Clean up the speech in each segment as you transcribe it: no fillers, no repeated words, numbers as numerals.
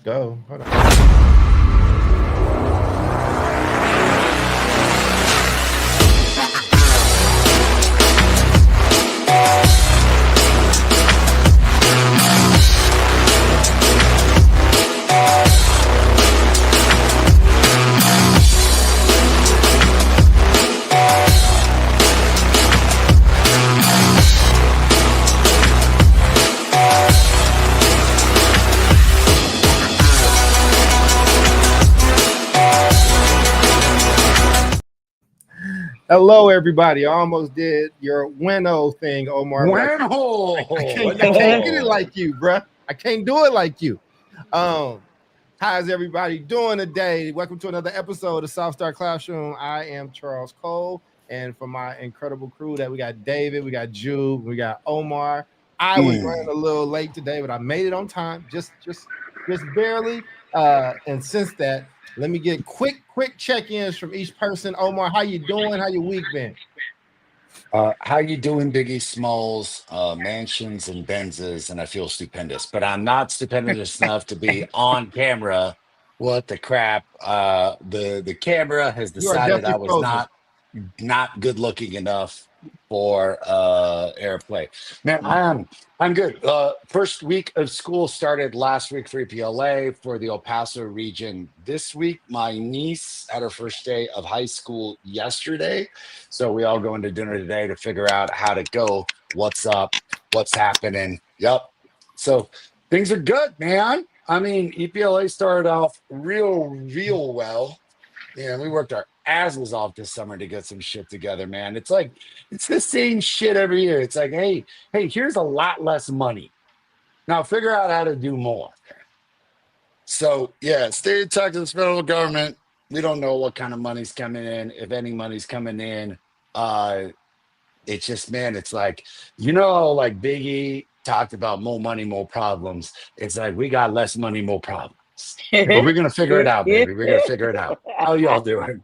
go. Hold on. Hello, everybody. I almost did your winnow thing, Omar. But I can't get it like you, bruh. I can't do it like you. How's everybody doing today? Welcome to another episode of South Star Classroom. I am Charles Cole, and for my incredible crew that we got David, we got Jude, we got Omar. I was running a little late today, but I made it on time, just barely. And since that, let me get quick check-ins from each person. Omar, how you doing? How your week been? How you doing, Biggie Smalls? Mansions and Benzes, and I feel stupendous, but I'm not stupendous enough to be on camera. What the crap? The camera has You are decided I definitely was frozen. not good looking enough for airplay. Man, I'm good. First week of school started last week for EPLA for the El Paso region. This week, my niece had her first day of high school yesterday. So we all going to dinner today to figure out how to go, what's up, what's happening. Yep. So things are good, man. I mean, EPLA started off real well. Yeah, we worked our asses off this summer to get some shit together, man. It's like it's the same shit every year. It's like, hey, here's a lot less money. Now figure out how to do more. So yeah, state of Texas, federal government, we don't know what kind of money's coming in, if any money's coming in. It's just, man, it's like, like Biggie talked about more money, more problems. It's like we got less money, more problems. But we're gonna figure it out, baby. We're gonna figure it out. How y'all doing?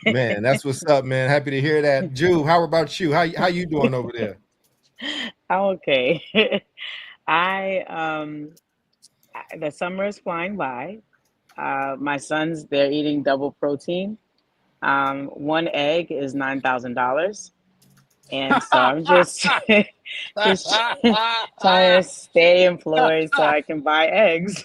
Man, that's what's up, man. Happy to hear that. Jude, how about you? How you doing over there? I'm okay. I the summer is flying by. My sons, they're eating double protein. One egg is $9,000. And so I'm just trying to stay employed so I can buy eggs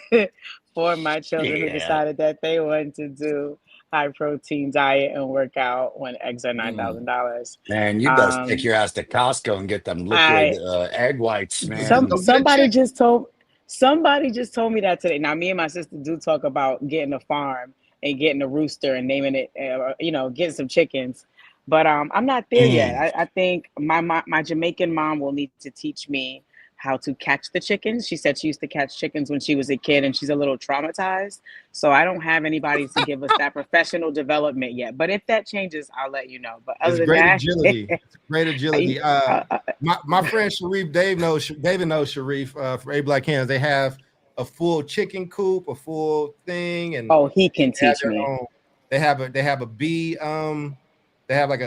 for my children who decided that they want to do high protein diet and work out when eggs are $9,000. Man, you best take your ass to Costco and get them liquid egg whites, man. Somebody just told me that today. Now, me and my sister do talk about getting a farm and getting a rooster and naming it, getting some chickens. But I'm not there yet. I think my Jamaican mom will need to teach me how to catch the chickens. She said she used to catch chickens when she was a kid, and she's a little traumatized. So I don't have anybody to give us that professional development yet. But if that changes, I'll let you know. But other It's than great that, agility. It's great agility. My friend Sharif, David knows Sharif for A Black Hands. They have a full chicken coop, a full thing, and he can teach me. They have a bee. They have like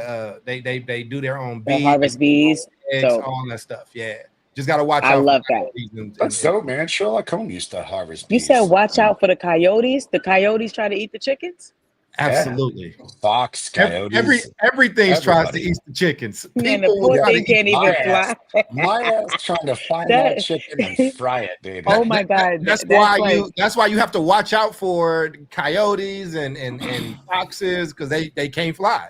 they do their own bees, harvest bees, eggs, all that stuff. Yeah, just gotta watch out. I love that. That's so, man. Sherlock Holmes used to harvest bees. You said watch out for the coyotes. The coyotes try to eat the chickens. Absolutely. Yeah. Fox, coyotes. Everything tries to eat the chickens. Man, the poor thing can't even fly. My ass trying to find that chicken and fry it, baby. Oh my God. That's why you have to watch out for coyotes and foxes, because they can't fly.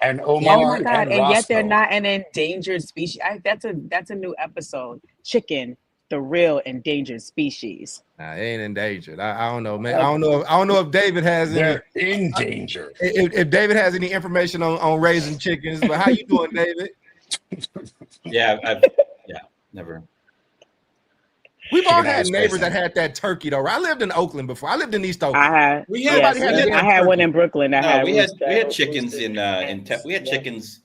And Omar oh my God. And yet they're Roscoe. not an endangered species. That's a new episode. Chicken, the real endangered species. Nah, they ain't endangered. I don't know, man. I don't know if David has They're in danger. If David has any information on raising chickens. But how you doing, David? Never. We've all had neighbors that had that turkey though. I lived in Oakland before. I lived in East Oakland. I had one in Brooklyn. We had chickens we had chickens.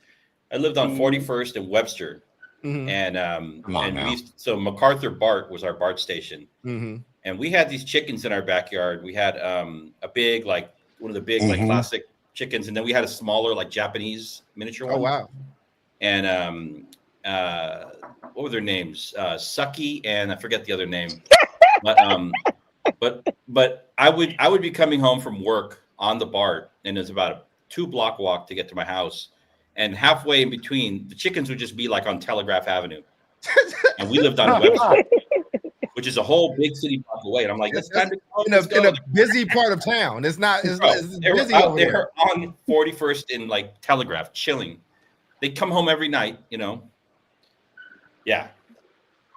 I lived on 41st and Webster. Mm-hmm. And MacArthur BART was our BART station. Mm-hmm. And we had these chickens in our backyard. We had a big, like one of the big, like classic chickens. And then we had a smaller, like Japanese miniature one. Oh, wow. And what were their names? Sucky and I forget the other name. But But I would be coming home from work on the BART, and it's about a 2-block walk to get to my house. And halfway in between, the chickens would just be like on Telegraph Avenue. And we lived on Webster, which is a whole big city block away. And I'm like, it's time to go. In a busy part of town. It's not. It's busy over there. They're on 41st in like Telegraph, chilling. They come home every night, you know. Yeah.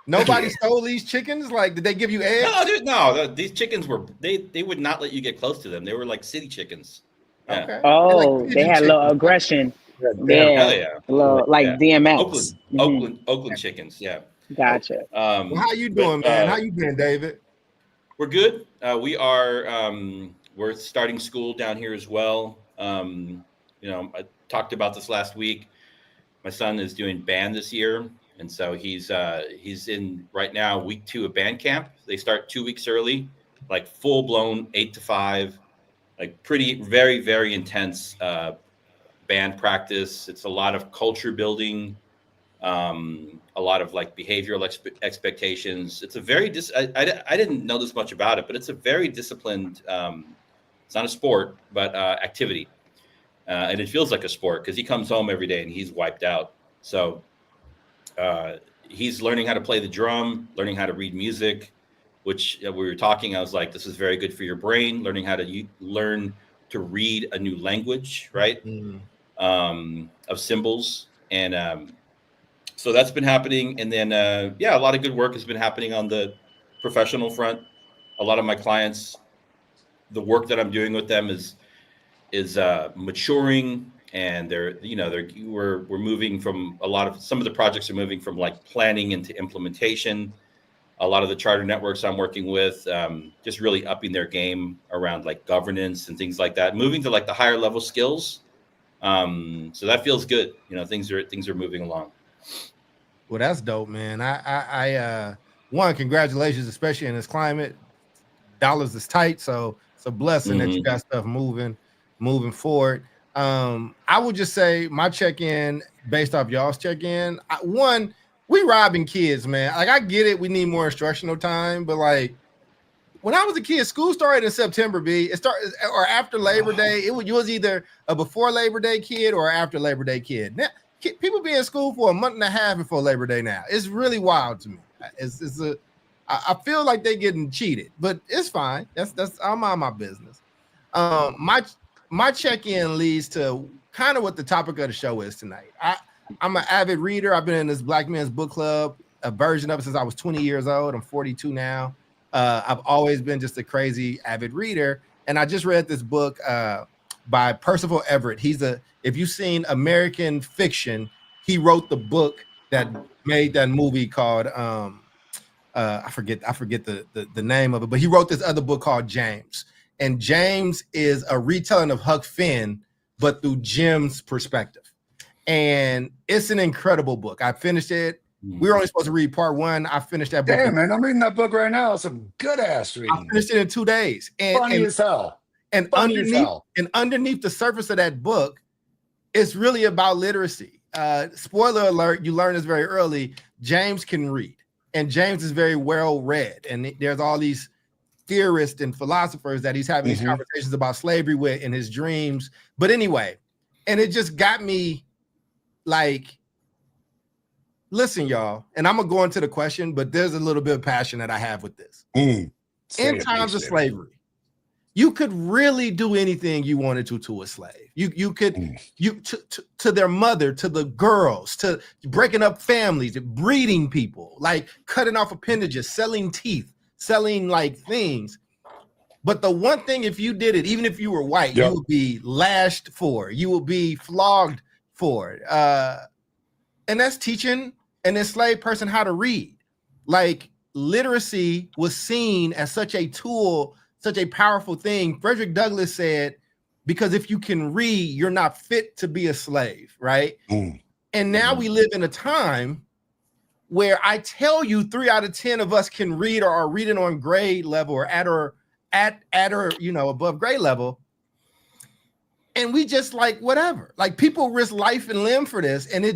Nobody stole these chickens. Like, did they give you eggs? No. These chickens were they would not let you get close to them. They were like city chickens. Yeah. Okay. Oh, like they had a little aggression. Yeah. A little like DMX. Oakland chickens. Yeah. Gotcha. Well, how you doing, man? How you been, David? We're good. We are. We're starting school down here as well. You know, I talked about this last week. My son is doing band this year. And so he's in right now week 2 of band camp. They start 2 weeks early, like full blown 8 to 5, like very, very intense band practice. It's a lot of culture building, a lot of like behavioral expectations. It's a very I didn't know this much about it, but it's a very disciplined. It's not a sport, but activity, and it feels like a sport because he comes home every day and he's wiped out. So. He's learning how to play the drum, learning how to read music, which we were talking. I was like, this is very good for your brain, learning how to learn to read a new language, right? Of symbols. And so that's been happening. And then, a lot of good work has been happening on the professional front. A lot of my clients, the work that I'm doing with them is maturing. And we're moving from some of the projects are moving from like planning into implementation. A lot of the charter networks I'm working with, just really upping their game around like governance and things like that, moving to like the higher level skills. So that feels good. You know, things are moving along. Well, that's dope, man. I congratulations, especially in this climate. Dollars is tight, so it's a blessing that you got stuff moving forward. I would just say my check-in based off y'all's check-in. We robbing kids, man. Like, I get it. We need more instructional time, but like when I was a kid, school started in September. It started or after Labor Day. You was either a before Labor Day kid or after Labor Day kid. Now, people be in school for a month and a half before Labor Day. Now it's really wild to me. I feel like they're getting cheated, but it's fine. That's I'm on my business. My check-in leads to kind of what the topic of the show is tonight. I'm an avid reader. I've been in this Black Men's Book Club, a version of it since I was 20 years old. I'm 42 now. I've always been just a crazy avid reader. And I just read this book by Percival Everett. If you've seen American Fiction, he wrote the book that made that movie called I forget the name of it, but he wrote this other book called James. And James is a retelling of Huck Finn, but through Jim's perspective. And it's an incredible book. I finished it. We were only supposed to read part 1. I finished that book. Damn, man, I'm reading that book right now. It's some good ass reading. I finished it in 2 days. Funny as hell. And underneath the surface of that book, it's really about literacy. Spoiler alert, you learn this very early. James can read. And James is very well read. And there's all these theorists and philosophers that he's having these conversations about slavery with in his dreams. But anyway, and it just got me like, listen, y'all, and I'm gonna go into the question, but there's a little bit of passion that I have with this. In times of slavery, you could really do anything you wanted to a slave. You could to their mother, to the girls, to breaking up families, breeding people, like cutting off appendages, selling teeth, selling like things. But the one thing, if you did it, even if you were white, you would be lashed for, you would be flogged for it. And that's teaching an enslaved person how to read. Like, literacy was seen as such a tool, such a powerful thing. Frederick Douglass said, because if you can read, you're not fit to be a slave, right? And now we live in a time where I tell you 3 out of 10 of us can read or are reading on grade level or at or above grade level. And we just like, whatever, like people risk life and limb for this. And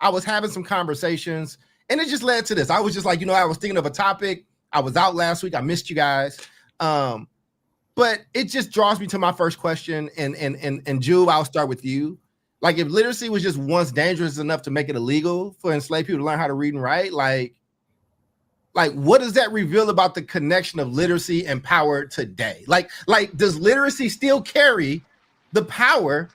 I was having some conversations and it just led to this. I was just like, I was thinking of a topic. I was out last week. I missed you guys. But it just draws me to my first question, and Jube, I'll start with you. Like, if literacy was just once dangerous enough to make it illegal for enslaved people to learn how to read and write, like what does that reveal about the connection of literacy and power today? Like does literacy still carry the power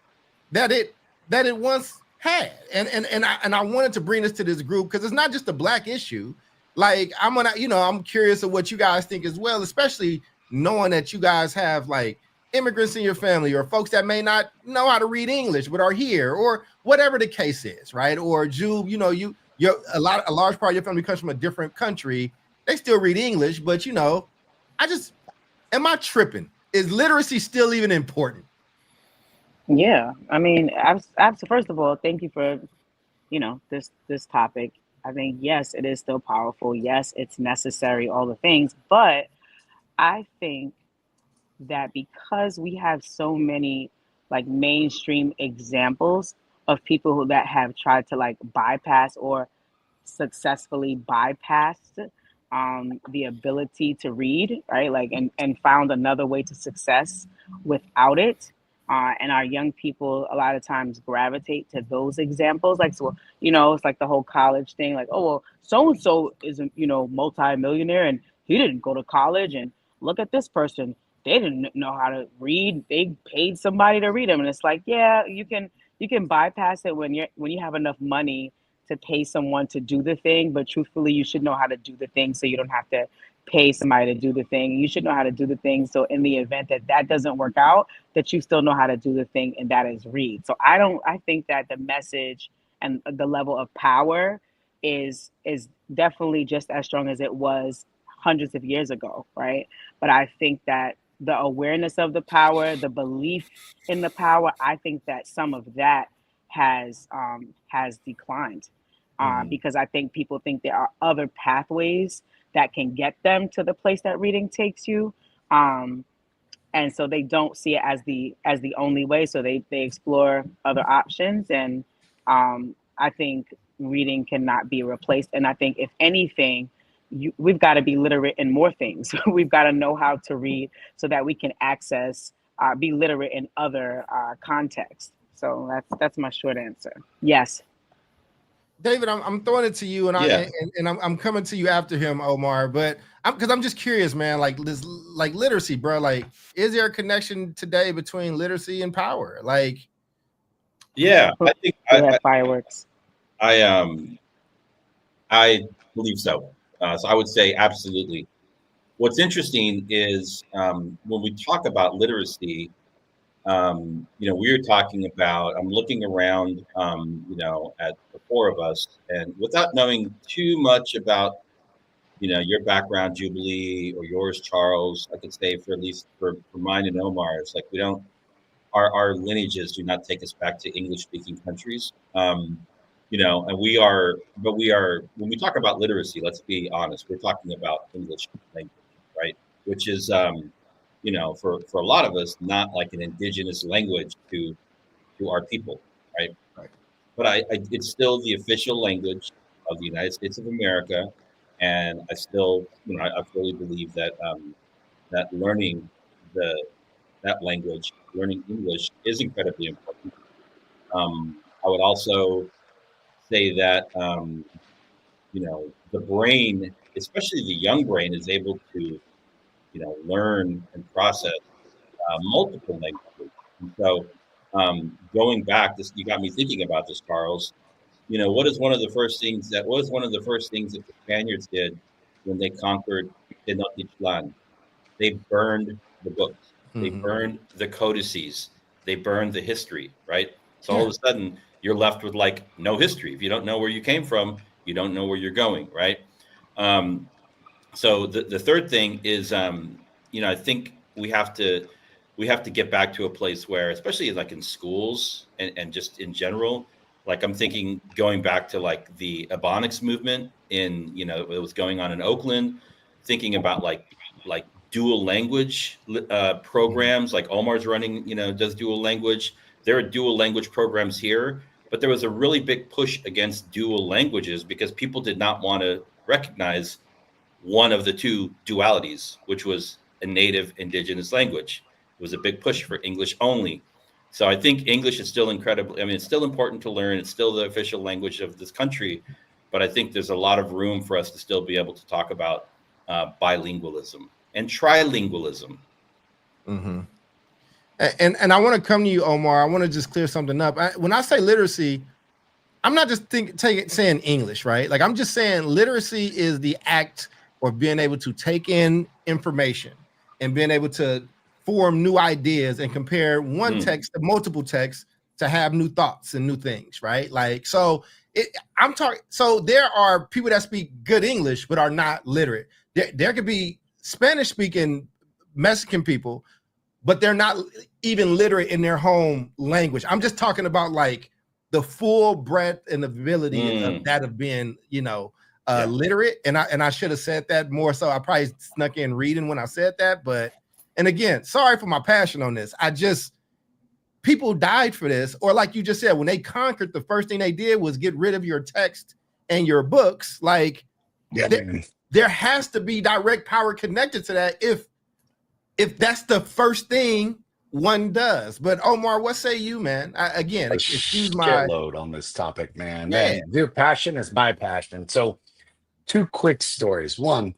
that it once had? And I wanted to bring this to this group because it's not just a Black issue. Like, I'm curious of what you guys think as well, especially knowing that you guys have like immigrants in your family or folks that may not know how to read English but are here, or whatever the case is, right? Or Jube, a large part of your family comes from a different country. They still read English, but am I tripping? Is literacy still even important? Yeah, I mean, first of all, thank you for, this topic. I think, yes, it is still powerful. Yes, it's necessary, all the things. But I think that because we have so many like mainstream examples of people that have tried to like bypass or successfully bypassed the ability to read, right? Like, and found another way to success without it. And our young people a lot of times gravitate to those examples. Like, so, it's like the whole college thing, like, oh, well, so-and-so is, multi-millionaire and he didn't go to college, and look at this person. They didn't know how to read. They paid somebody to read them. And it's like, yeah, you can bypass it when you have enough money to pay someone to do the thing. But truthfully, you should know how to do the thing so you don't have to pay somebody to do the thing. You should know how to do the thing so in the event that doesn't work out, that you still know how to do the thing, and that is read. So I think that the message and the level of power is definitely just as strong as it was hundreds of years ago, right? But I think that the awareness of the power, the belief in the power, I think that some of that has declined because I think people think there are other pathways that can get them to the place that reading takes you, and so they don't see it as the only way. So they explore other options, and I think reading cannot be replaced. And I think if anything, we've got to be literate in more things. We've got to know how to read so that we can be literate in other contexts. So that's my short answer. Yes. David, I'm throwing it to you, and I'm coming to you after him, Omar. But because I'm just curious, man. Like this, like literacy, bro. Like, is there a connection today between literacy and power? Like, yeah, I think we have fireworks. I believe so. So I would say absolutely. What's interesting is when we talk about literacy, we're talking about, I'm looking around, at the four of us, and without knowing too much about, your background, Jubilee, or yours, Charles, I could say for mine and Omar, it's like our lineages do not take us back to English-speaking countries. And we are, when we talk about literacy, let's be honest, we're talking about English language, right? Which is, for a lot of us, not like an indigenous language to our people, right? Right. But it's still the official language of the United States of America, and I still, I fully believe that that learning that language, learning English, is incredibly important. I would also say that the brain, especially the young brain, is able to learn and process multiple languages. And so going back, you got me thinking about this, Charles. What is one of the first things that the Spaniards did when they conquered Tenochtitlan? They burned the books. Mm-hmm. They burned the codices. They burned the history, right? So all of a sudden you're left with like no history. If you don't know where you came from, you don't know where you're going, right? So the third thing is, I think we have to get back to a place where, especially like in schools and just in general, like I'm thinking going back to like the Ebonics movement it was going on in Oakland, thinking about like dual language programs, like Omar's running, does dual language. There are dual language programs here, but there was a really big push against dual languages because people did not want to recognize one of the two dualities, which was a native indigenous language. It was a big push for English only. So I think English is still incredible. I mean, it's still important to learn. It's still the official language of this country. But I think there's a lot of room for us to still be able to talk about bilingualism and trilingualism. Mm-hmm. And I want to come to you, Omar. I want to just clear something up. When I say literacy, I'm not just saying English, right? Like, I'm just saying literacy is the act of being able to take in information and being able to form new ideas and compare one text to multiple texts to have new thoughts and new things, right? Like, so I'm talking. So there are people that speak good English but are not literate. There could be Spanish-speaking Mexican people, but they're not even literate in their home language. I'm just talking about like the full breadth and ability of that of being, literate. And I should have said that more. So I probably snuck in reading when I said that. But, and again, sorry for my passion on this. People died for this. Or like you just said, when they conquered, the first thing they did was get rid of your text and your books. Like, there has to be direct power connected to that if that's the first thing one does. But Omar, what say you, man? Again, excuse my load on this topic, man. Yeah. Man, your passion is my passion. So 2 quick stories. One,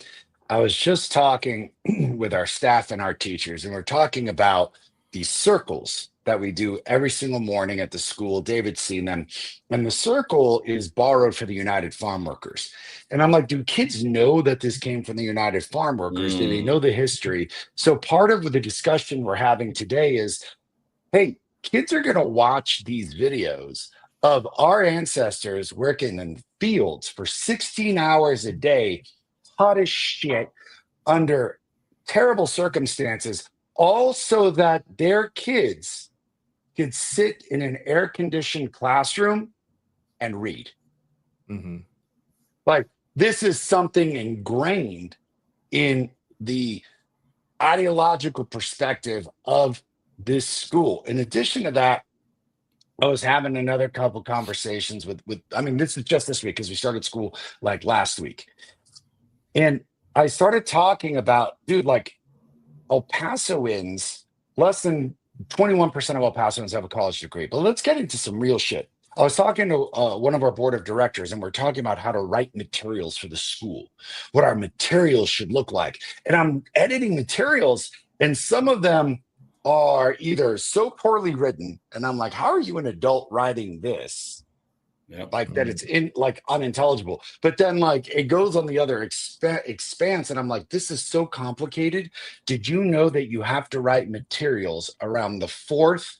I was just talking with our staff and our teachers, and we're talking about these circles that we do every single morning at the school. David's seen them. And the circle is borrowed for the United Farm Workers. And I'm like, do kids know that this came from the United Farm Workers? Do they know the history? So part of the discussion we're having today is, hey, kids are going to watch these videos of our ancestors working in fields for 16 hours a day, hot as shit, under terrible circumstances, all so that their kids could sit in an air-conditioned classroom and read. Like, this is something ingrained in the ideological perspective of this school. In addition to that, I was having another couple conversations with I mean, this is just this week because we started school like last week. And I started talking about, dude, like El Pasoans, less than 21% of El Pasoans have a college degree. But let's get into some real shit. I was talking to one of our board of directors, and we're talking about how to write materials for the school, what our materials should look like. And I'm editing materials, and some of them are either so poorly written, and I'm like, how are you an adult writing this? Like that it's unintelligible. But then like it goes on the other expanse, and I'm like, this is so complicated. Did you know that you have to write materials around the 4th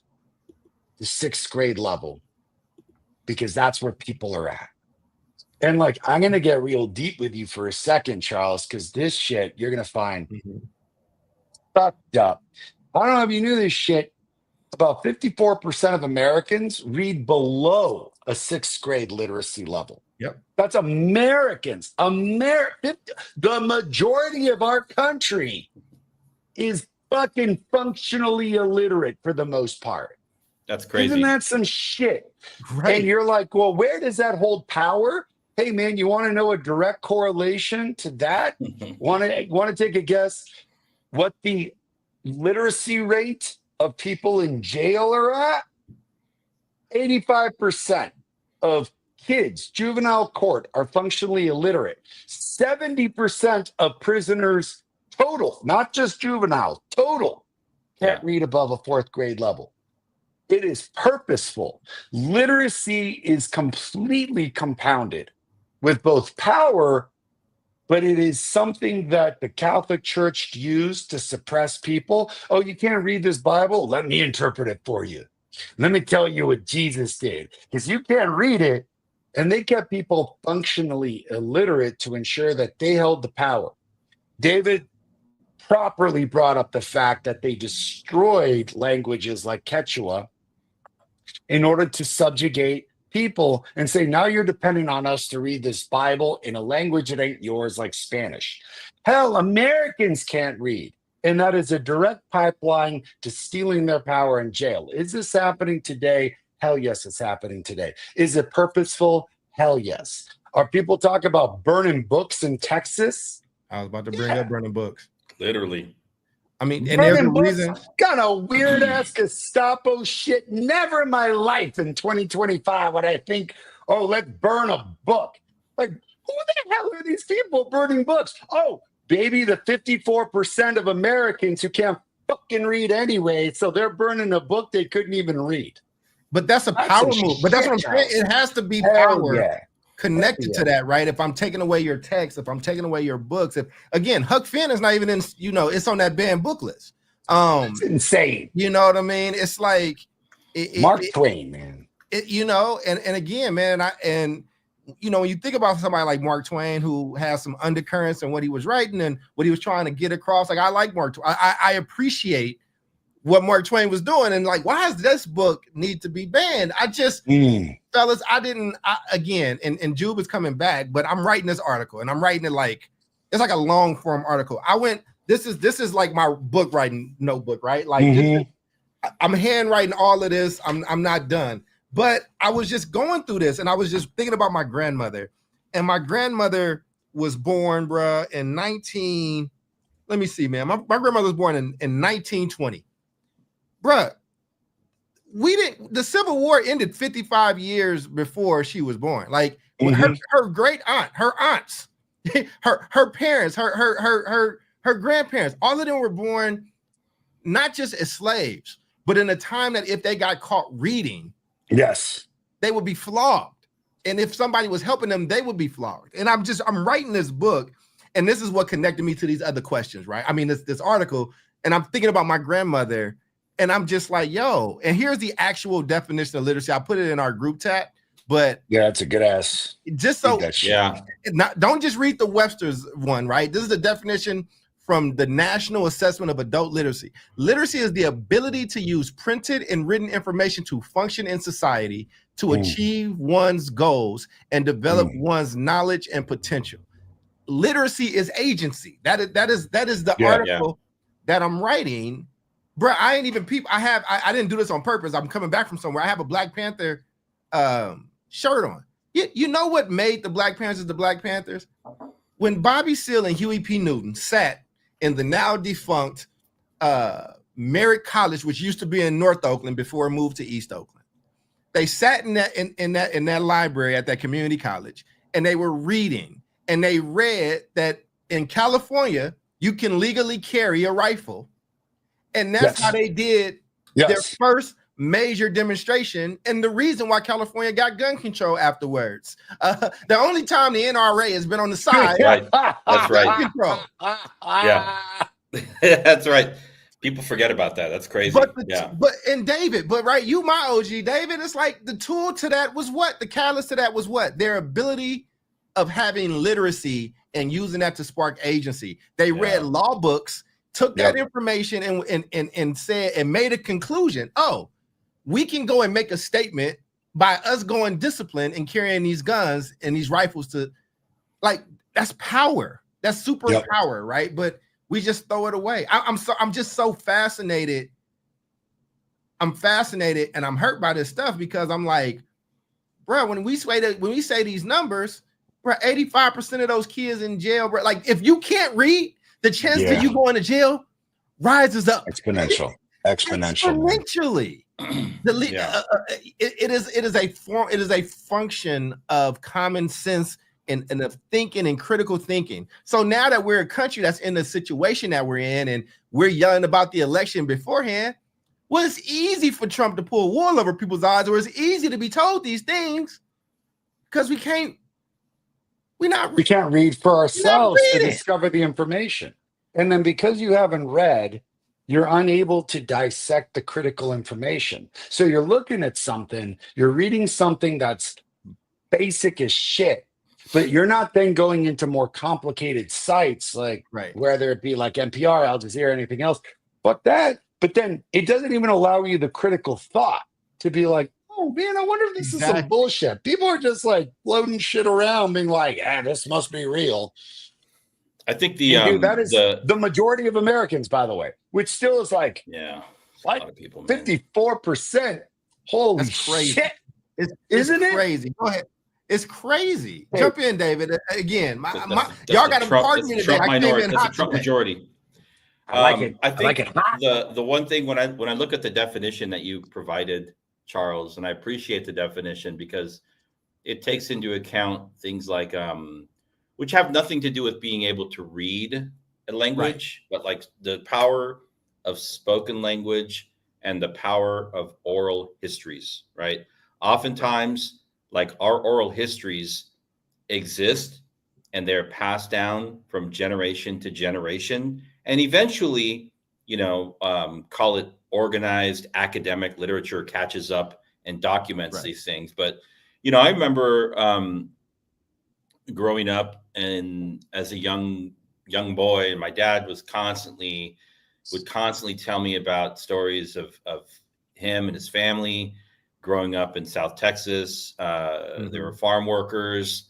to 6th grade level? Because that's where people are at. And like, I'm going to get real deep with you for a second, Charles, because this shit you're going to find fucked up. I don't know if you knew this shit. About 54% of Americans read below a 6th grade literacy level. Yep. That's Americans. The majority of our country is fucking functionally illiterate for the most part. That's crazy. Isn't that some shit? Right. And you're like, well, where does that hold power? Hey, man, you want to know a direct correlation to that? Want to take a guess what the literacy rate of people in jail are at? 85% of kids, juvenile court, are functionally illiterate. 70% of prisoners total, not just juvenile, total, can't read above a 4th grade level. It is purposeful. Literacy is completely compounded with both power, but it is something that the Catholic Church used to suppress people. Oh, you can't read this Bible? Let me interpret it for you. Let me tell you what Jesus did. Because you can't read it. And they kept people functionally illiterate to ensure that they held the power. David properly brought up the fact that they destroyed languages like Quechua in order to subjugate people and say, now you're depending on us to read this Bible in a language that ain't yours, like Spanish. Hell, Americans can't read. And that is a direct pipeline to stealing their power in jail. Is this happening today? Hell yes, it's happening today. Is it purposeful? Hell yes. Are people talking about burning books in Texas? I was about to bring up burning books. Literally. I mean, and there's a reason. Kind of weird ass Gestapo shit. Never in my life in 2025 would I think, oh, let's burn a book. Like, who the hell are these people burning books? Oh, baby, the 54% of Americans who can't fucking read anyway, so they're burning a book they couldn't even read. But that's a power move. But that's what I'm saying. It has to be power connected to that, right? If I'm taking away your text, if I'm taking away your books, if again, Huck Finn is not even in, it's on that banned book list. It's insane. You know what I mean? It's like Mark Twain, man. And again, man, when you think about somebody like Mark Twain who has some undercurrents in what he was writing and what he was trying to get across, like I like Mark Twain. I appreciate what Mark Twain was doing, and like, why does this book need to be banned? I just, fellas, again, and Jube is coming back, but I'm writing this article, and I'm writing it like it's like a long form article. This is like my book writing notebook, right? Like I'm handwriting all of this. I'm not done. But I was just going through this, and I was just thinking about my grandmother. And my grandmother was born, bruh, in let me see, man. My grandmother was born in 1920. Bruh, the Civil War ended 55 years before she was born. Like her great aunt, her aunts, her parents, her grandparents, all of them were born not just as slaves, but in a time that if they got caught reading, they would be flogged. And if somebody was helping them, they would be flogged. And I'm writing this book, and this is what connected me to these other questions, right? I mean, this article, and I'm thinking about my grandmother, and I'm just like, yo, and here's the actual definition of literacy. I put it in our group chat, but it's a good ass. Just so, don't just read the Webster's one, right? This is the definition from the National Assessment of Adult Literacy. Literacy is the ability to use printed and written information to function in society, to achieve one's goals, and develop one's knowledge and potential. Literacy is agency. That is the article that I'm writing. Bro, I ain't even I didn't do this on purpose. I'm coming back from somewhere. I have a Black Panther shirt on. You know what made the Black Panthers the Black Panthers? When Bobby Seale and Huey P. Newton sat in the now defunct Merritt College, which used to be in North Oakland before it moved to East Oakland. They sat in that library at that community college, and they were reading, and they read that in California you can legally carry a rifle, and that's how they did their first major demonstration, and the reason why California got gun control afterwards. The only time the NRA has been on the side, that's right. Control. That's right. People forget about that. That's crazy. But you my OG, David, it's like the tool to that was what? The catalyst to that was what? Their ability of having literacy and using that to spark agency. They read law books, took that information and said and made a conclusion. Oh, we can go and make a statement by us going disciplined and carrying these guns and these rifles to, like, that's power. That's super power, right? But we just throw it away. I'm just so fascinated. I'm fascinated and I'm hurt by this stuff because I'm like, bro, when we say these numbers, bro, 85% of those kids in jail, bro, like if you can't read, the chance that you going to jail rises up exponentially. It is a function of common sense and of thinking and critical thinking. So now that we're a country that's in the situation that we're in and we're yelling about the election beforehand, well, it's easy for Trump to pull wool over people's eyes, or it's easy to be told these things because we can't read for ourselves to discover the information. And then because you haven't read, you're unable to dissect the critical information. So you're looking at something, you're reading something that's basic as shit, but you're not then going into more complicated sites, like whether it be like NPR, Al Jazeera, anything else. But then it doesn't even allow you the critical thought to be like, oh man, I wonder if this is some bullshit. People are just like floating shit around being like, this must be real. I think that is the majority of Americans, by the way, which still is like, a lot of people, 54%. Holy shit. Isn't it crazy? Go ahead. It's crazy. Hey. Jump in, David. Again, y'all got to pardon me today. That's a Trump majority. I like it. I think like it hot. the one thing when I look at the definition that you provided, Charles, and I appreciate the definition because it takes into account things like which have nothing to do with being able to read a language, but like the power of spoken language and the power of oral histories, right? Oftentimes, like our oral histories exist and they're passed down from generation to generation. And eventually, call it organized academic literature catches up and documents these things. But, I remember growing up and as a young boy, and my dad would constantly tell me about stories of him and his family growing up in South Texas. There were farm workers.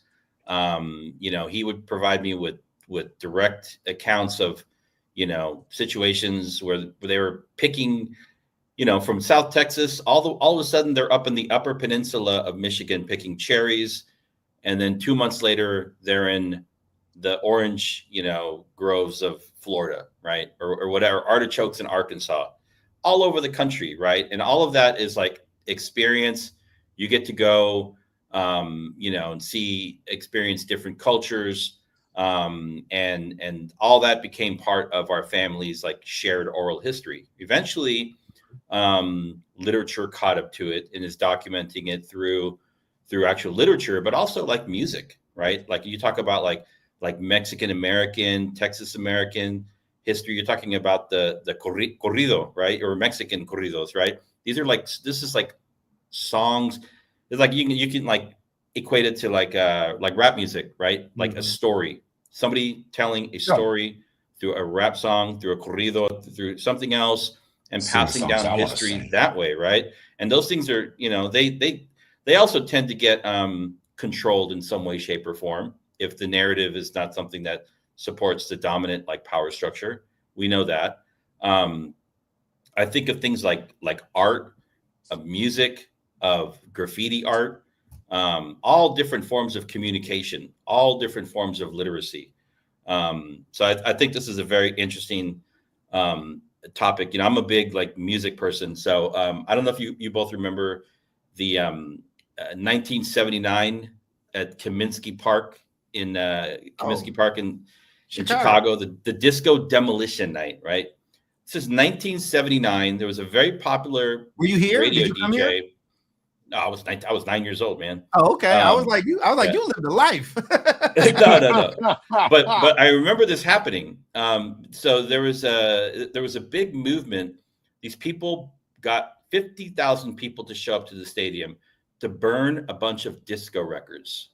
He would provide me with direct accounts of, situations where they were picking, from South Texas, all of a sudden they're up in the Upper Peninsula of Michigan picking cherries. And then 2 months later, they're in the orange, groves of Florida, right? Or whatever, artichokes in Arkansas, all over the country, right? And all of that is like experience. You get to go, and experience different cultures. And all that became part of our family's like shared oral history. Eventually, literature caught up to it and is documenting it through actual literature, but also like music, right? Like you talk about like Mexican American, Texas American history. You're talking about the corrido, right? Or Mexican corridos, right? This is like songs. It's like you can like equate it to like rap music, right? Like a story, somebody telling a story through a rap song, through a corrido, through something else, and passing down history that way, right? And those things are, they also tend to get controlled in some way, shape, or form if the narrative is not something that supports the dominant like power structure. We know that. I think of things like art, of music, of graffiti art, all different forms of communication, all different forms of literacy. So I think this is a very interesting topic. I'm a big like music person. So I don't know if you both remember the 1979 at Kaminsky Park in Chicago, the disco demolition night, right? This is 1979. There was a very popular Were you here? radio Did you come DJ. here? No, I was 9 years old, man. Oh, okay. I was like, you lived a life. No. But I remember this happening. So there was a big movement. These people got 50,000 people to show up to the stadium to burn a bunch of disco records,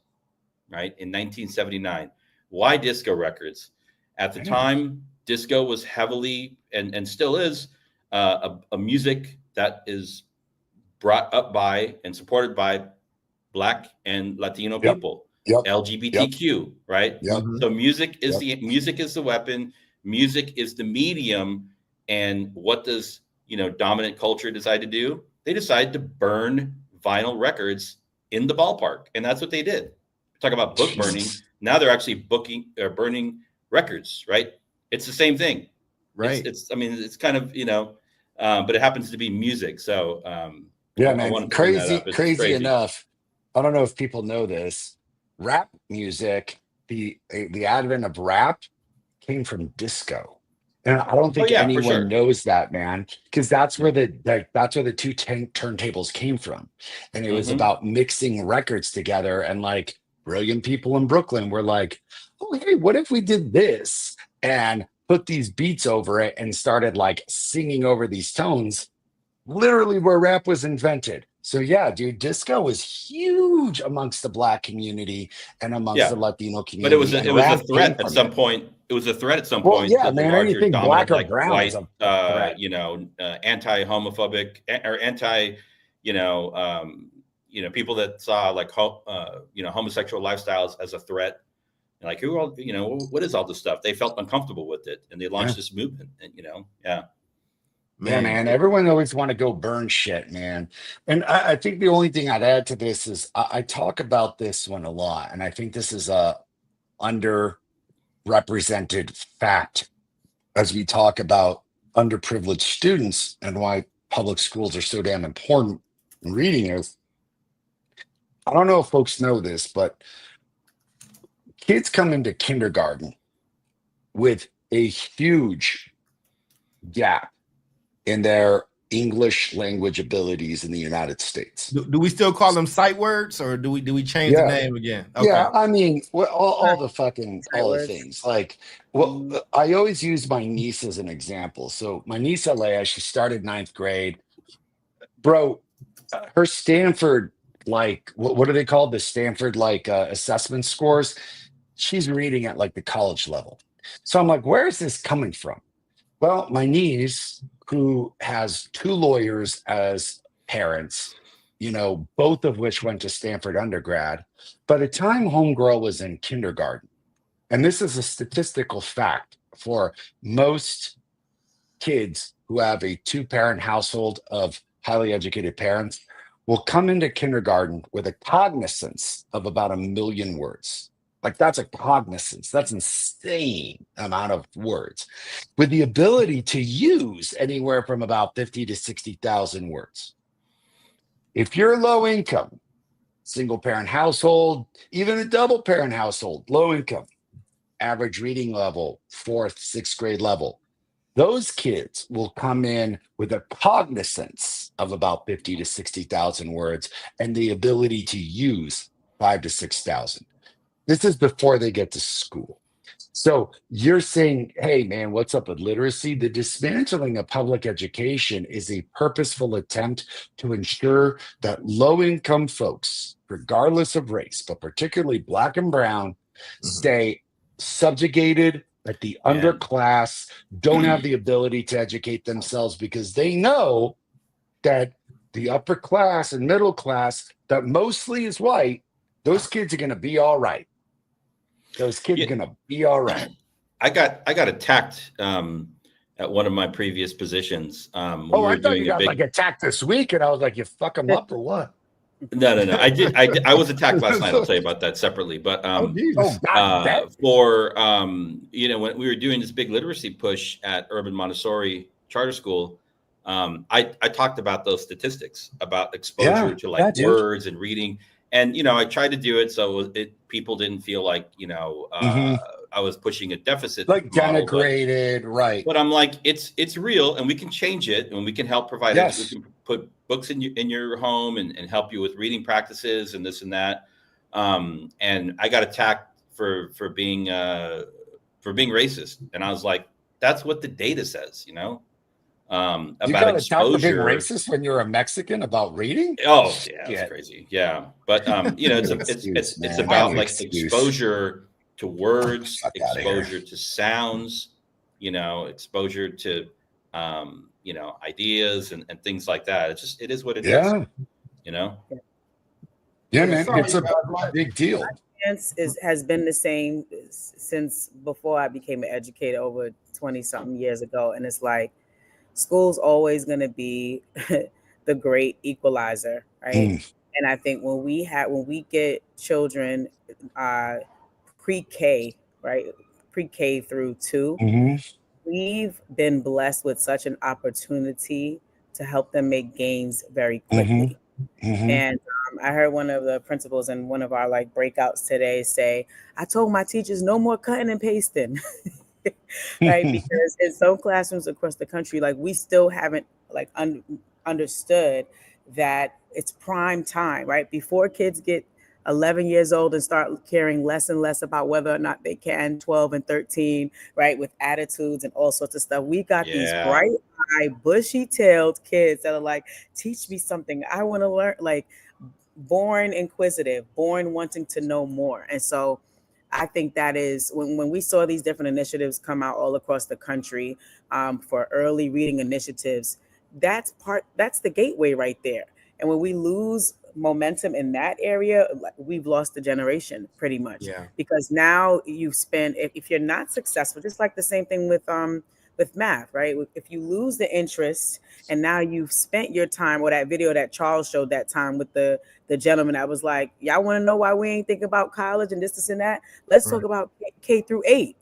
right? In 1979. Why disco records? At the time, disco was heavily and still is a music that is brought up by and supported by Black and Latino people, LGBTQ, right? So music is the weapon. Music is the medium. And what does dominant culture decide to do? They decide to burn vinyl records in the ballpark, and that's what they did. Talk about book burning. Now they're actually burning records, right? It's the same thing, right? It's kind of but it happens to be music. So man, crazy enough. I don't know if people know this. Rap music, the advent of rap came from disco. And I don't think anyone knows that, man, because that's where the two turntables came from. And it was about mixing records together. And like brilliant people in Brooklyn were like, oh, hey, what if we did this and put these beats over it and started like singing over these tones, literally where rap was invented. So yeah, dude, disco was huge amongst the Black community and amongst the Latino community. But it was a threat at some point. It was a threat at some point. Yeah, man, anything Black or brown, white, anti-homophobic or anti, people that saw like homosexual lifestyles as a threat. Like what is all this stuff? They felt uncomfortable with it, and they launched this movement. And Man, everyone always want to go burn shit, man. And I think the only thing I'd add to this is I talk about this one a lot, and I think this is a underrepresented fact as we talk about underprivileged students and why public schools are so damn important in reading is, I don't know if folks know this, but kids come into kindergarten with a huge gap in their English language abilities in the United States. Do we still call them sight words, or do we change the name again? Okay. Yeah, I mean, all the things. Like, well, I always use my niece as an example. So my niece Alea, she started 9th grade. Bro, her Stanford, like, what are they called? The Stanford assessment scores. She's reading at like the college level. So I'm like, where is this coming from? Well, my niece, who has 2 lawyers as parents, both of which went to Stanford undergrad, by the time homegirl was in kindergarten, and this is a statistical fact for most kids who have a 2-parent household of highly educated parents, will come into kindergarten with a cognizance of about 1 million words. Like, that's a cognizance. That's insane amount of words, with the ability to use anywhere from about 50 to 60,000 words. If you're low income, single parent household, even a double parent household, low income, average reading level, 4th, 6th grade level, those kids will come in with a cognizance of about 50 to 60,000 words and the ability to use 5 to 6,000. This is before they get to school. So you're saying, hey, man, what's up with literacy? The dismantling of public education is a purposeful attempt to ensure that low-income folks, regardless of race, but particularly Black and brown, stay subjugated, that the underclass don't have the ability to educate themselves because they know that the upper class and middle class, that mostly is white, those kids are going to be all right. Those kids are gonna be all right. I got attacked at one of my previous positions. I thought you got attacked this week, and I was like, "You fuck them up or what?" No. I was attacked last night. I'll tell you about that separately. But when we were doing this big literacy push at Urban Montessori Charter School, I talked about those statistics about exposure to words and reading. And, I tried to do it so people didn't feel like, I was pushing a deficit. Like denigrated, right. But I'm like, it's real, and we can change it, and we can help provide it. We can put books in your home and help you with reading practices and this and that. And I got attacked for being racist. And I was like, that's what the data says, about you got exposure. Being racist when you're a Mexican about reading? Oh yeah, that's crazy. Yeah, but it's about exposure to words, exposure to sounds, exposure to ideas and things like that. It is what it is. Yeah, man, it's a big deal. Has been the same since before I became an educator over 20-something years ago, and it's like, school's always going to be the great equalizer, right? And I think when we get children pre-K, right, pre-K through 2, we've been blessed with such an opportunity to help them make gains very quickly. And I heard one of the principals in one of our breakouts today say, "I told my teachers no more cutting and pasting." Right, because in some classrooms across the country, we still haven't understood that it's prime time, right? Before kids get 11 years old and start caring less and less about whether or not they can 12 and 13, right, with attitudes and all sorts of stuff. We got these bright-eyed, bushy-tailed kids that are like, teach me something. I want to learn, born inquisitive, born wanting to know more. And so I think that is when we saw these different initiatives come out all across the country for early reading initiatives, that's the gateway right there. And when we lose momentum in that area, we've lost the generation pretty much. Because now you've spent, if you're not successful, just like the same thing with with math, right? If you lose the interest and now you've spent your time, or that video that Charles showed that time with the gentleman that was like, y'all want to know why we ain't thinking about college and this and that? Let's talk about K-8.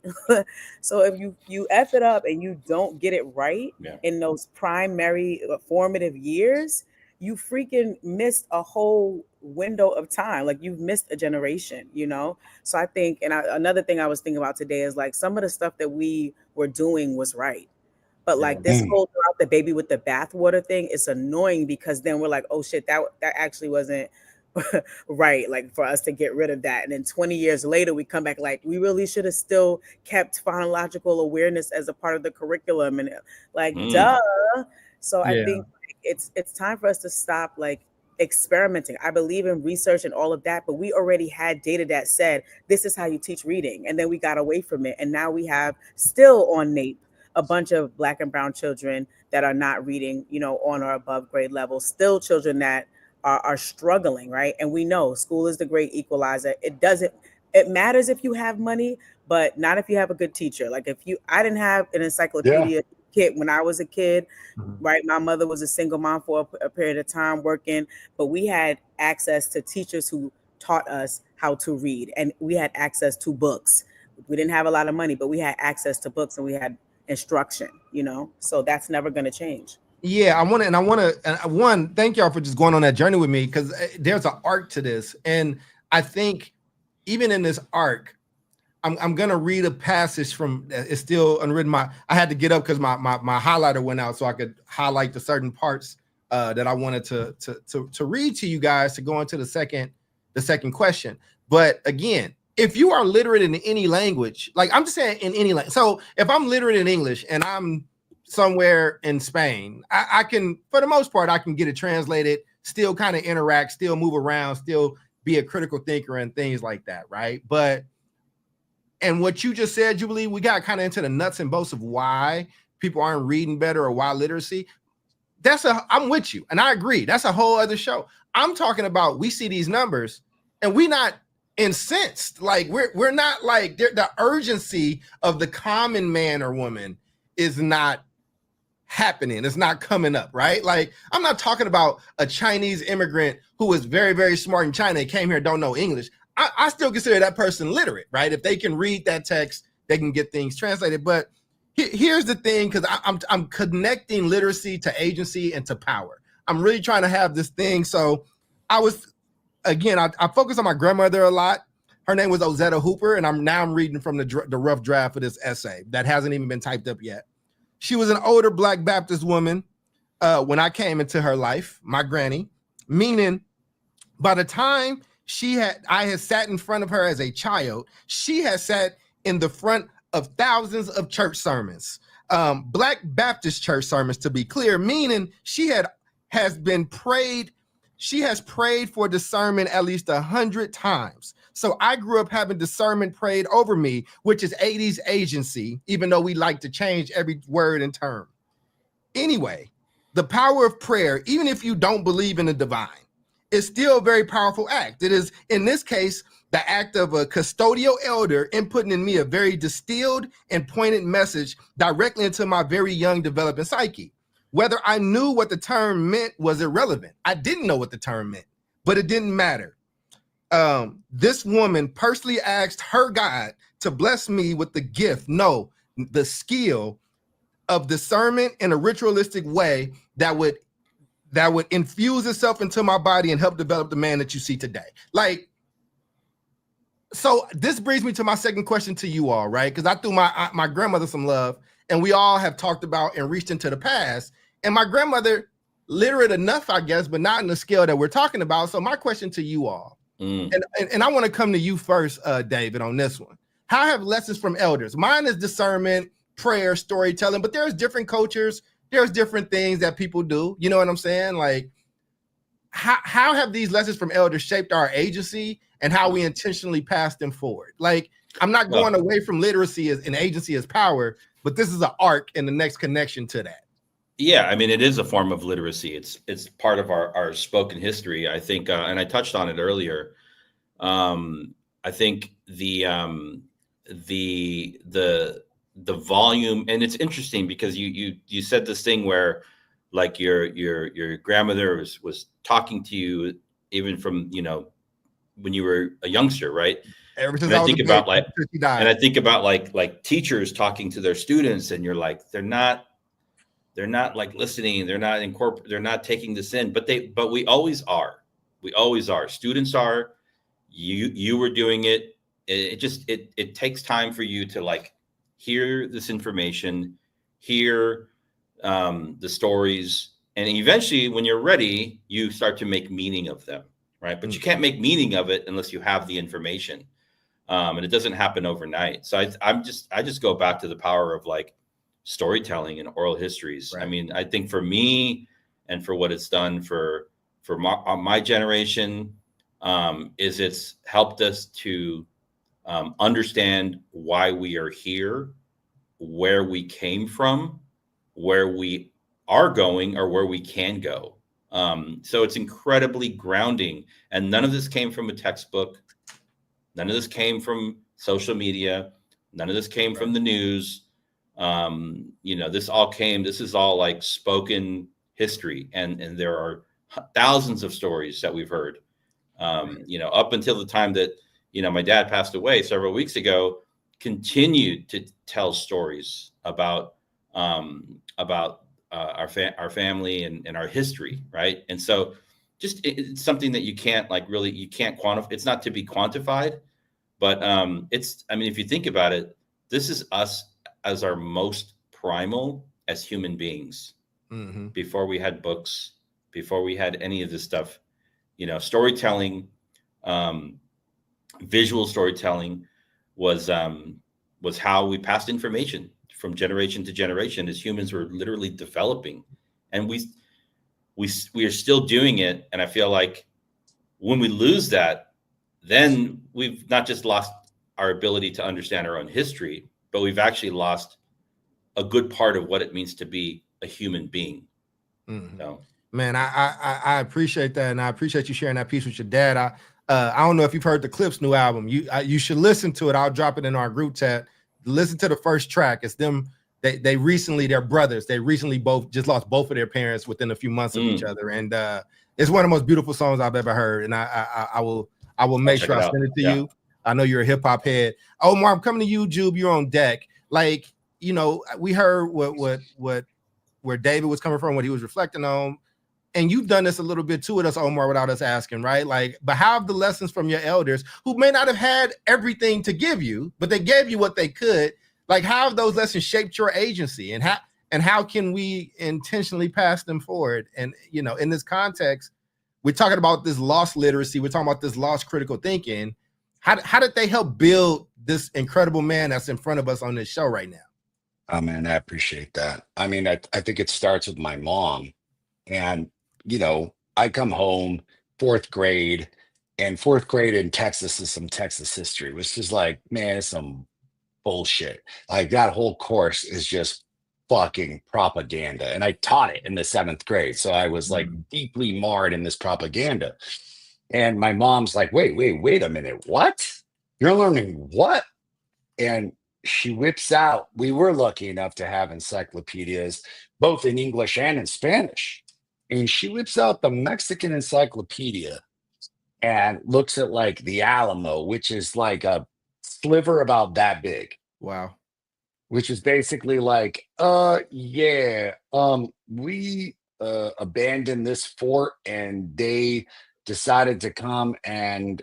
So if you F it up and you don't get it right in those primary formative years, you freaking missed a whole window of time. Like, you've missed a generation, you know? So I think, and another thing I was thinking about today is like, some of the stuff that we were doing was right. But like this whole throughout the baby with the bathwater thing, it's annoying because then we're like, oh shit, that actually wasn't right. Like, for us to get rid of that. And then 20 years later, we come back like, we really should have still kept phonological awareness as a part of the curriculum. And like, duh. So I think it's time for us to stop like experimenting. I believe in research and all of that, but we already had data that said this is how you teach reading, and then we got away from it, and now we have still on NAEP a bunch of Black and brown children that are not reading, you know, on or above grade level, still children that are struggling, right? And we know school is the great equalizer. It matters if you have money, but not if you have a good teacher. Like, I didn't have an encyclopedia kid when I was a kid, right? My mother was a single mom for a period of time working, but we had access to teachers who taught us how to read, and we had access to books. We didn't have a lot of money, but we had access to books and we had instruction, you know? So that's never going to change. Yeah, I want to, thank y'all for just going on that journey with me, because there's an arc to this. And I think even in this arc, I'm gonna read a passage from, it's still unwritten. I had to get up because my highlighter went out so I could highlight the certain parts that I wanted to read to you guys to go into the second question. But again, if you are literate in any language, like I'm just saying in any language. So if I'm literate in English and I'm somewhere in Spain, I can, for the most part, I can get it translated, still kind of interact, still move around, still be a critical thinker and things like that, right? And what you just said, Jubilee, we got kind of into the nuts and bolts of why people aren't reading better or why literacy. I'm with you, and I agree. That's a whole other show. I'm talking about, we see these numbers and we not incensed. Like we're not like, the urgency of the common man or woman is not happening. It's not coming up, right? Like, I'm not talking about a Chinese immigrant who was very, very smart in China and came here and don't know English. I still consider that person literate, right? If they can read that text, they can get things translated. But here's the thing, because I'm connecting literacy to agency and to power. I'm really trying to have this thing. So I focus on my grandmother a lot. Her name was Ozetta Hooper, and I'm reading from the rough draft of this essay that hasn't even been typed up yet. She was an older Black Baptist woman when I came into her life, my granny, meaning by the time I had sat in front of her as a child, she had sat in the front of thousands of church sermons, Black Baptist church sermons, to be clear, meaning she has prayed for discernment at least 100 times. So I grew up having discernment prayed over me, which is 80s agency, even though we like to change every word and term. Anyway, the power of prayer, even if you don't believe in the divine, is still a very powerful act. It is, in this case, the act of a custodial elder inputting in me a very distilled and pointed message directly into my very young developing psyche. Whether I knew what the term meant was irrelevant. I didn't know what the term meant, but it didn't matter. This woman personally asked her God to bless me with the gift, the skill of discernment in a ritualistic way that would infuse itself into my body and help develop the man that you see today. Like, so this brings me to my second question to you all, right? Because I threw my grandmother some love, and we all have talked about and reached into the past. And my grandmother, literate enough, I guess, but not in the scale that we're talking about. So my question to you all, and I want to come to you first, David, on this one. How have lessons from elders? Mine is discernment, prayer, storytelling, but there's different cultures. There's different things that people do. You know what I'm saying? Like, how have these lessons from elders shaped our agency and how we intentionally pass them forward? Like, I'm not going away from literacy as an agency as power, but this is an arc and the next connection to that. Yeah, I mean, it is a form of literacy. It's part of our spoken history, I think, and I touched on it earlier. I think the the volume, and it's interesting because you said this thing where like your grandmother was talking to you even from, you know, when you were a youngster, right? Ever since And I I was think a about baby, like, she died. and I think about like teachers talking to their students, and you're like, they're not like listening, they're not taking this in, but we always are. We always are. Students are. You were doing it. It takes time for you to like hear this information, hear the stories, and eventually when you're ready, you start to make meaning of them, right? But you can't make meaning of it unless you have the information, and it doesn't happen overnight. So I just go back to the power of like storytelling and oral histories. Right. I mean, I think for me and for what it's done for my generation, is it's helped us to understand why we are here, where we came from, where we are going, or where we can go. So it's incredibly grounding. And none of this came from a textbook. None of this came from social media. None of this came from the news. You know, this is all like spoken history. And there are thousands of stories that we've heard, you know, up until the time that, you know, my dad passed away several weeks ago, continued to tell stories about our family and our history, right? And so, it's something that you can't quantify. It's not to be quantified, but it's. I mean, if you think about it, this is us as our most primal as human beings. Mm-hmm. Before we had books, before we had any of this stuff, you know, storytelling, visual storytelling was how we passed information from generation to generation as humans were literally developing. And we are still doing it. And I feel like when we lose that, then we've not just lost our ability to understand our own history, but we've actually lost a good part of what it means to be a human being. Mm-hmm. So, man, I appreciate that, and I appreciate you sharing that piece with your dad. I don't know if you've heard the Clipse new album. You should listen to it. I'll drop it in our group chat. Listen to the first track. It's them. They're brothers. They recently both lost both of their parents within a few months of each other, and it's one of the most beautiful songs I've ever heard. And I will make sure I send it to you. I know you're a hip hop head. Omar, I'm coming to you, Jube. You're on deck. Like, you know, we heard where David was coming from, what he was reflecting on. And you've done this a little bit too with us, Omar, without us asking, right? Like, but how have the lessons from your elders, who may not have had everything to give you, but they gave you what they could, like, how have those lessons shaped your agency, and how can we intentionally pass them forward? And, you know, in this context, we're talking about this lost literacy, we're talking about this lost critical thinking. How did they help build this incredible man that's in front of us on this show right now? Oh man, I appreciate that. I mean, I think it starts with my mom. And you know, I come home fourth grade in Texas is some Texas history, which is like, man, it's some bullshit. Like that whole course is just fucking propaganda. And I taught it in the 7th grade. So I was like deeply marred in this propaganda. And my mom's like, wait a minute. What? You're learning what? And she whips out, we were lucky enough to have encyclopedias, both in English and in Spanish. And she whips out the Mexican encyclopedia and looks at like the Alamo, which is like a sliver about that big. Wow. Which is basically like, we abandoned this fort and they decided to come and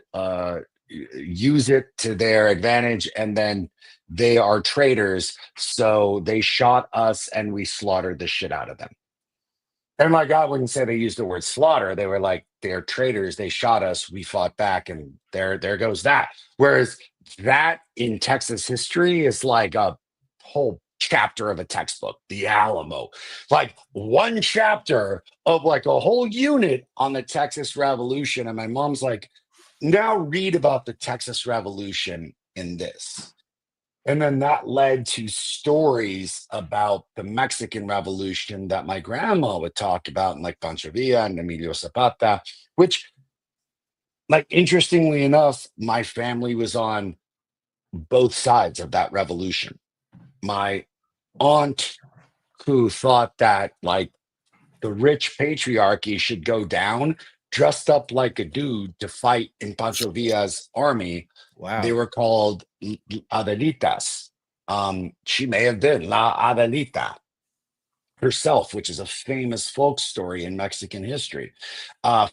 use it to their advantage, and then they are traitors, so they shot us and we slaughtered the shit out of them. And my God wouldn't say they used the word slaughter. They were like, they're traitors. They shot us. We fought back, and there goes that. Whereas that in Texas history is like a whole chapter of a textbook, the Alamo, like one chapter of like a whole unit on the Texas Revolution. And my mom's like, now read about the Texas Revolution in this. And then that led to stories about the Mexican Revolution that my grandma would talk about, and like Pancho Villa and Emilio Zapata, which, like, interestingly enough, my family was on both sides of that revolution. my aunt who thought that like the rich patriarchy should go down, dressed up like a dude to fight in Pancho Villa's army. Wow. They were called Adelitas. She may have been La Adelita herself, which is a famous folk story in Mexican history,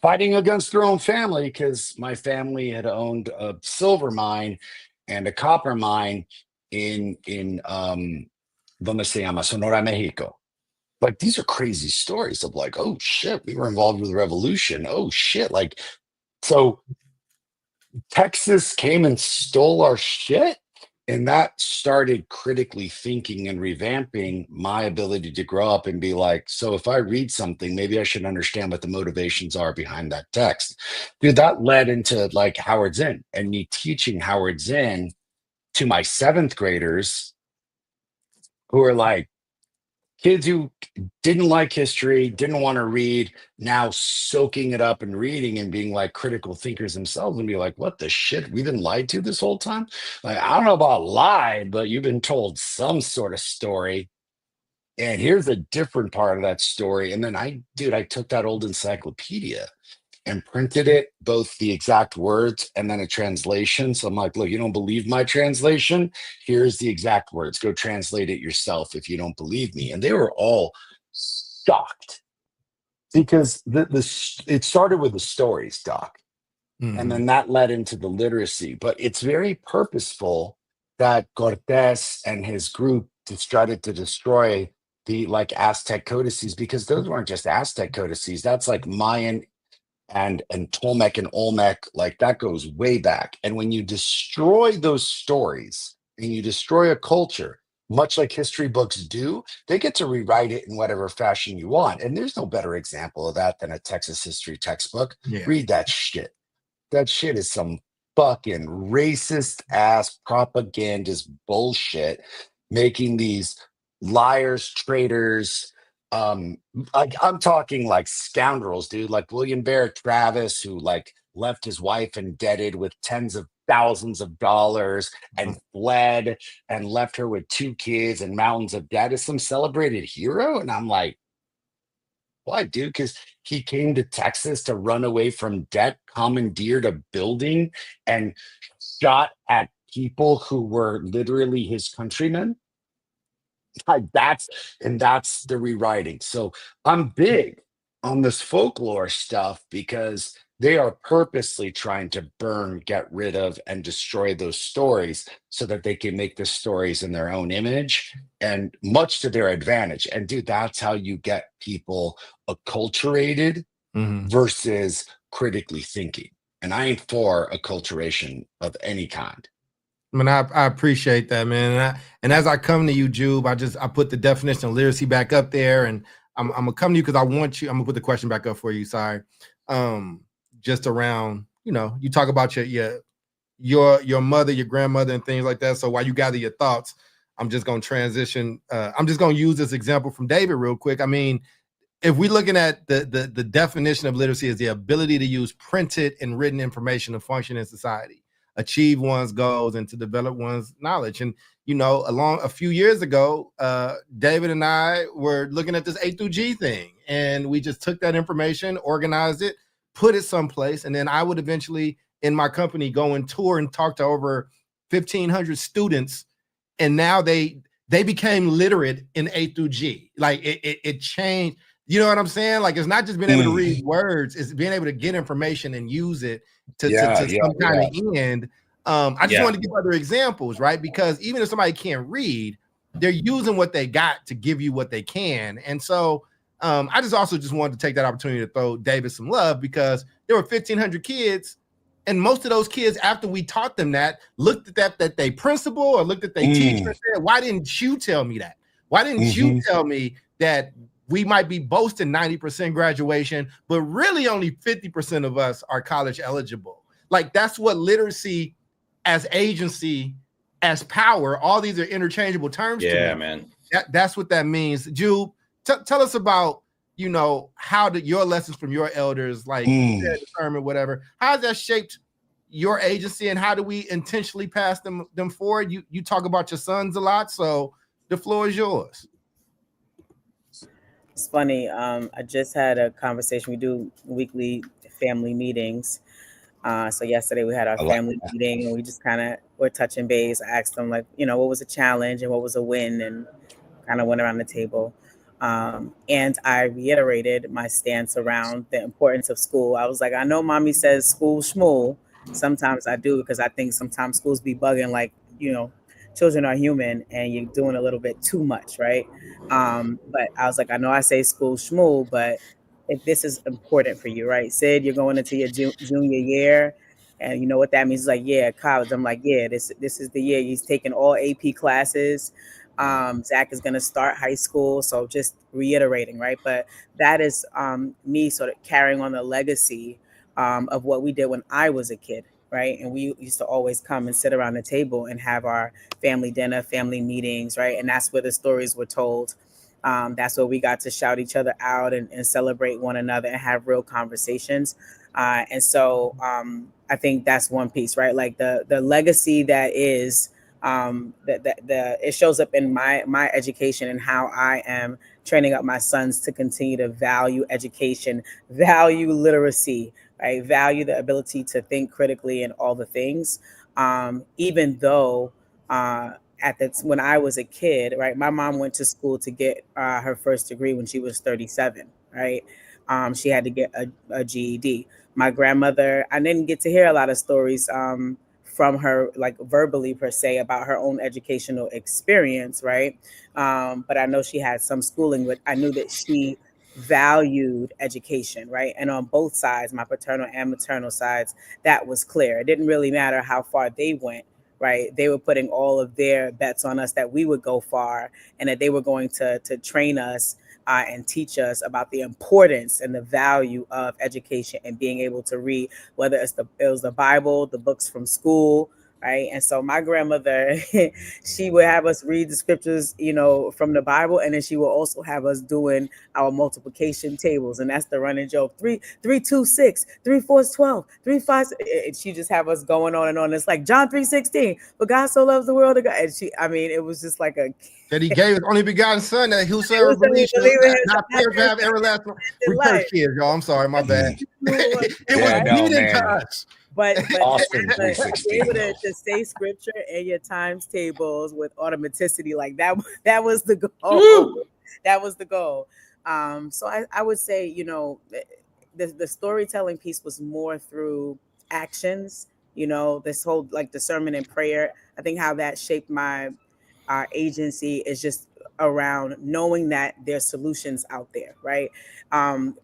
fighting against their own family because my family had owned a silver mine and a copper mine in donde se llama Sonora, Mexico. Like these are crazy stories of like, oh shit, we were involved with the revolution. Oh shit, like so Texas came and stole our shit. And that started critically thinking and revamping my ability to grow up and be like, so if I read something, maybe I should understand what the motivations are behind that text. Dude, that led into like Howard Zinn and me teaching Howard Zinn to my 7th graders who are like kids who didn't like history, didn't want to read, now soaking it up and reading and being like critical thinkers themselves and be like, what the shit? We've been lied to this whole time? Like, I don't know about lied, but you've been told some sort of story. And here's a different part of that story. And then I took that old encyclopedia and printed it, both the exact words and then a translation. So I'm like, look, you don't believe my translation? Here's the exact words. Go translate it yourself if you don't believe me. And they were all shocked because it started with the stories, Doc. Mm-hmm. And then that led into the literacy. But it's very purposeful that Cortés and his group started to destroy the like Aztec codices, because those weren't just Aztec codices. That's like Mayan and Tolmec and Olmec, like that goes way back. And when you destroy those stories and you destroy a culture, much like history books do, they get to rewrite it in whatever fashion you want. And there's no better example of that than a Texas history textbook. Yeah. Read that shit. That shit is some fucking racist ass propagandist bullshit, making these liars, traitors, like I'm talking like scoundrels, dude, like William Barrett Travis, who like left his wife indebted with tens of thousands of dollars and fled and left her with 2 kids and mountains of debt, is some celebrated hero. And I'm like, why, dude? Because he came to Texas to run away from debt, commandeered a building, and shot at people who were literally his countrymen. That's the rewriting. So I'm big on this folklore stuff because they are purposely trying to burn, get rid of, and destroy those stories so that they can make the stories in their own image and much to their advantage. And dude, that's how you get people acculturated versus critically thinking. And I ain't for acculturation of any kind. I mean, I appreciate that, man. And as I come to you, Jube, I put the definition of literacy back up there, and I'm gonna come to you because I want you. I'm gonna put the question back up for you. Sorry, just around, you talk about your mother, your grandmother, and things like that. So while you gather your thoughts, I'm just gonna transition. I'm just gonna use this example from David real quick. I mean, if we're looking at the definition of literacy is the ability to use printed and written information to function in society, achieve one's goals, and to develop one's knowledge. And, a few years ago, David and I were looking at this A through G thing, and we just took that information, organized it, put it someplace, and then I would eventually, in my company, go and tour and talk to over 1,500 students, and now they became literate in A through G. Like it changed. You know what I'm saying? Like, it's not just being able to read words, it's being able to get information and use it to some kind of end. I just wanted to give other examples, right? Because even if somebody can't read, they're using what they got to give you what they can. And so I just wanted to take that opportunity to throw David some love, because there were 1,500 kids, and most of those kids, after we taught them that, looked at that they principal or looked at their teacher and said, why didn't you tell me that? Why didn't you tell me that we might be boasting 90% graduation, but really only 50% of us are college eligible? Like, that's what literacy as agency, as power, all these are interchangeable terms. Yeah, man. That's what that means. Jube, tell us about, how did your lessons from your elders, like determine whatever, how has that shaped your agency, and how do we intentionally pass them forward? You talk about your sons a lot. So The floor is yours. It's funny. I just had a conversation. We do weekly family meetings. So yesterday we had our family meeting, and we just kind of were touching base. I asked them, like, what was a challenge and what was a win, and kind of went around the table. And I reiterated my stance around the importance of school. I was like, I know mommy says school schmool. Sometimes I do, because I think sometimes schools be bugging, like, children are human and you're doing a little bit too much, right? But I was like, I know I say school schmool, but if this is important for you, right? Sid, you're going into your junior year, and you know what that means. He's like, yeah, college. I'm like, yeah, this is the year. He's taking all AP classes. Zach is going to start high school. So just reiterating, right? But that is me sort of carrying on the legacy of what we did when I was a kid, right? And we used to always come and sit around the table and have our family dinner, family meetings, right? And that's where the stories were told. That's where we got to shout each other out and celebrate one another and have real conversations. And so I think that's one piece, right? Like the legacy that is it shows up in my education and how I am training up my sons to continue to value education, value literacy, right? Value the ability to think critically and all the things. Even though when I was a kid, right, my mom went to school to get her first degree when she was 37, right? She had to get a GED. My grandmother, I didn't get to hear a lot of stories from her, like verbally per se, about her own educational experience, right? But I know she had some schooling, but I knew that she valued education, right? And on both sides, my paternal and maternal sides, that was clear. It didn't really matter how far they went, right? They were putting all of their bets on us that we would go far, and that they were going to train us and teach us about the importance and the value of education and being able to read, whether it was the Bible, the books from school, right? And so my grandmother, she would have us read the scriptures, from the Bible, and then she will also have us doing our multiplication tables, and that's the running joke: 3, 2, 6, 3, 4 is 12, 3, 5. And she just have us going on and on. It's like John 3:16, but God so loves the world, and it was just like a that he gave his only begotten son, that whosoever believes not perish but have everlasting life. Kids, y'all. I'm sorry, my bad. It was needed to us. But be able to say scripture in your times tables with automaticity, like that was the goal. Woo! That was the goal. So I would say, the storytelling piece was more through actions, this whole like discernment and prayer. I think how that shaped my agency is just around knowing that there's solutions out there, right?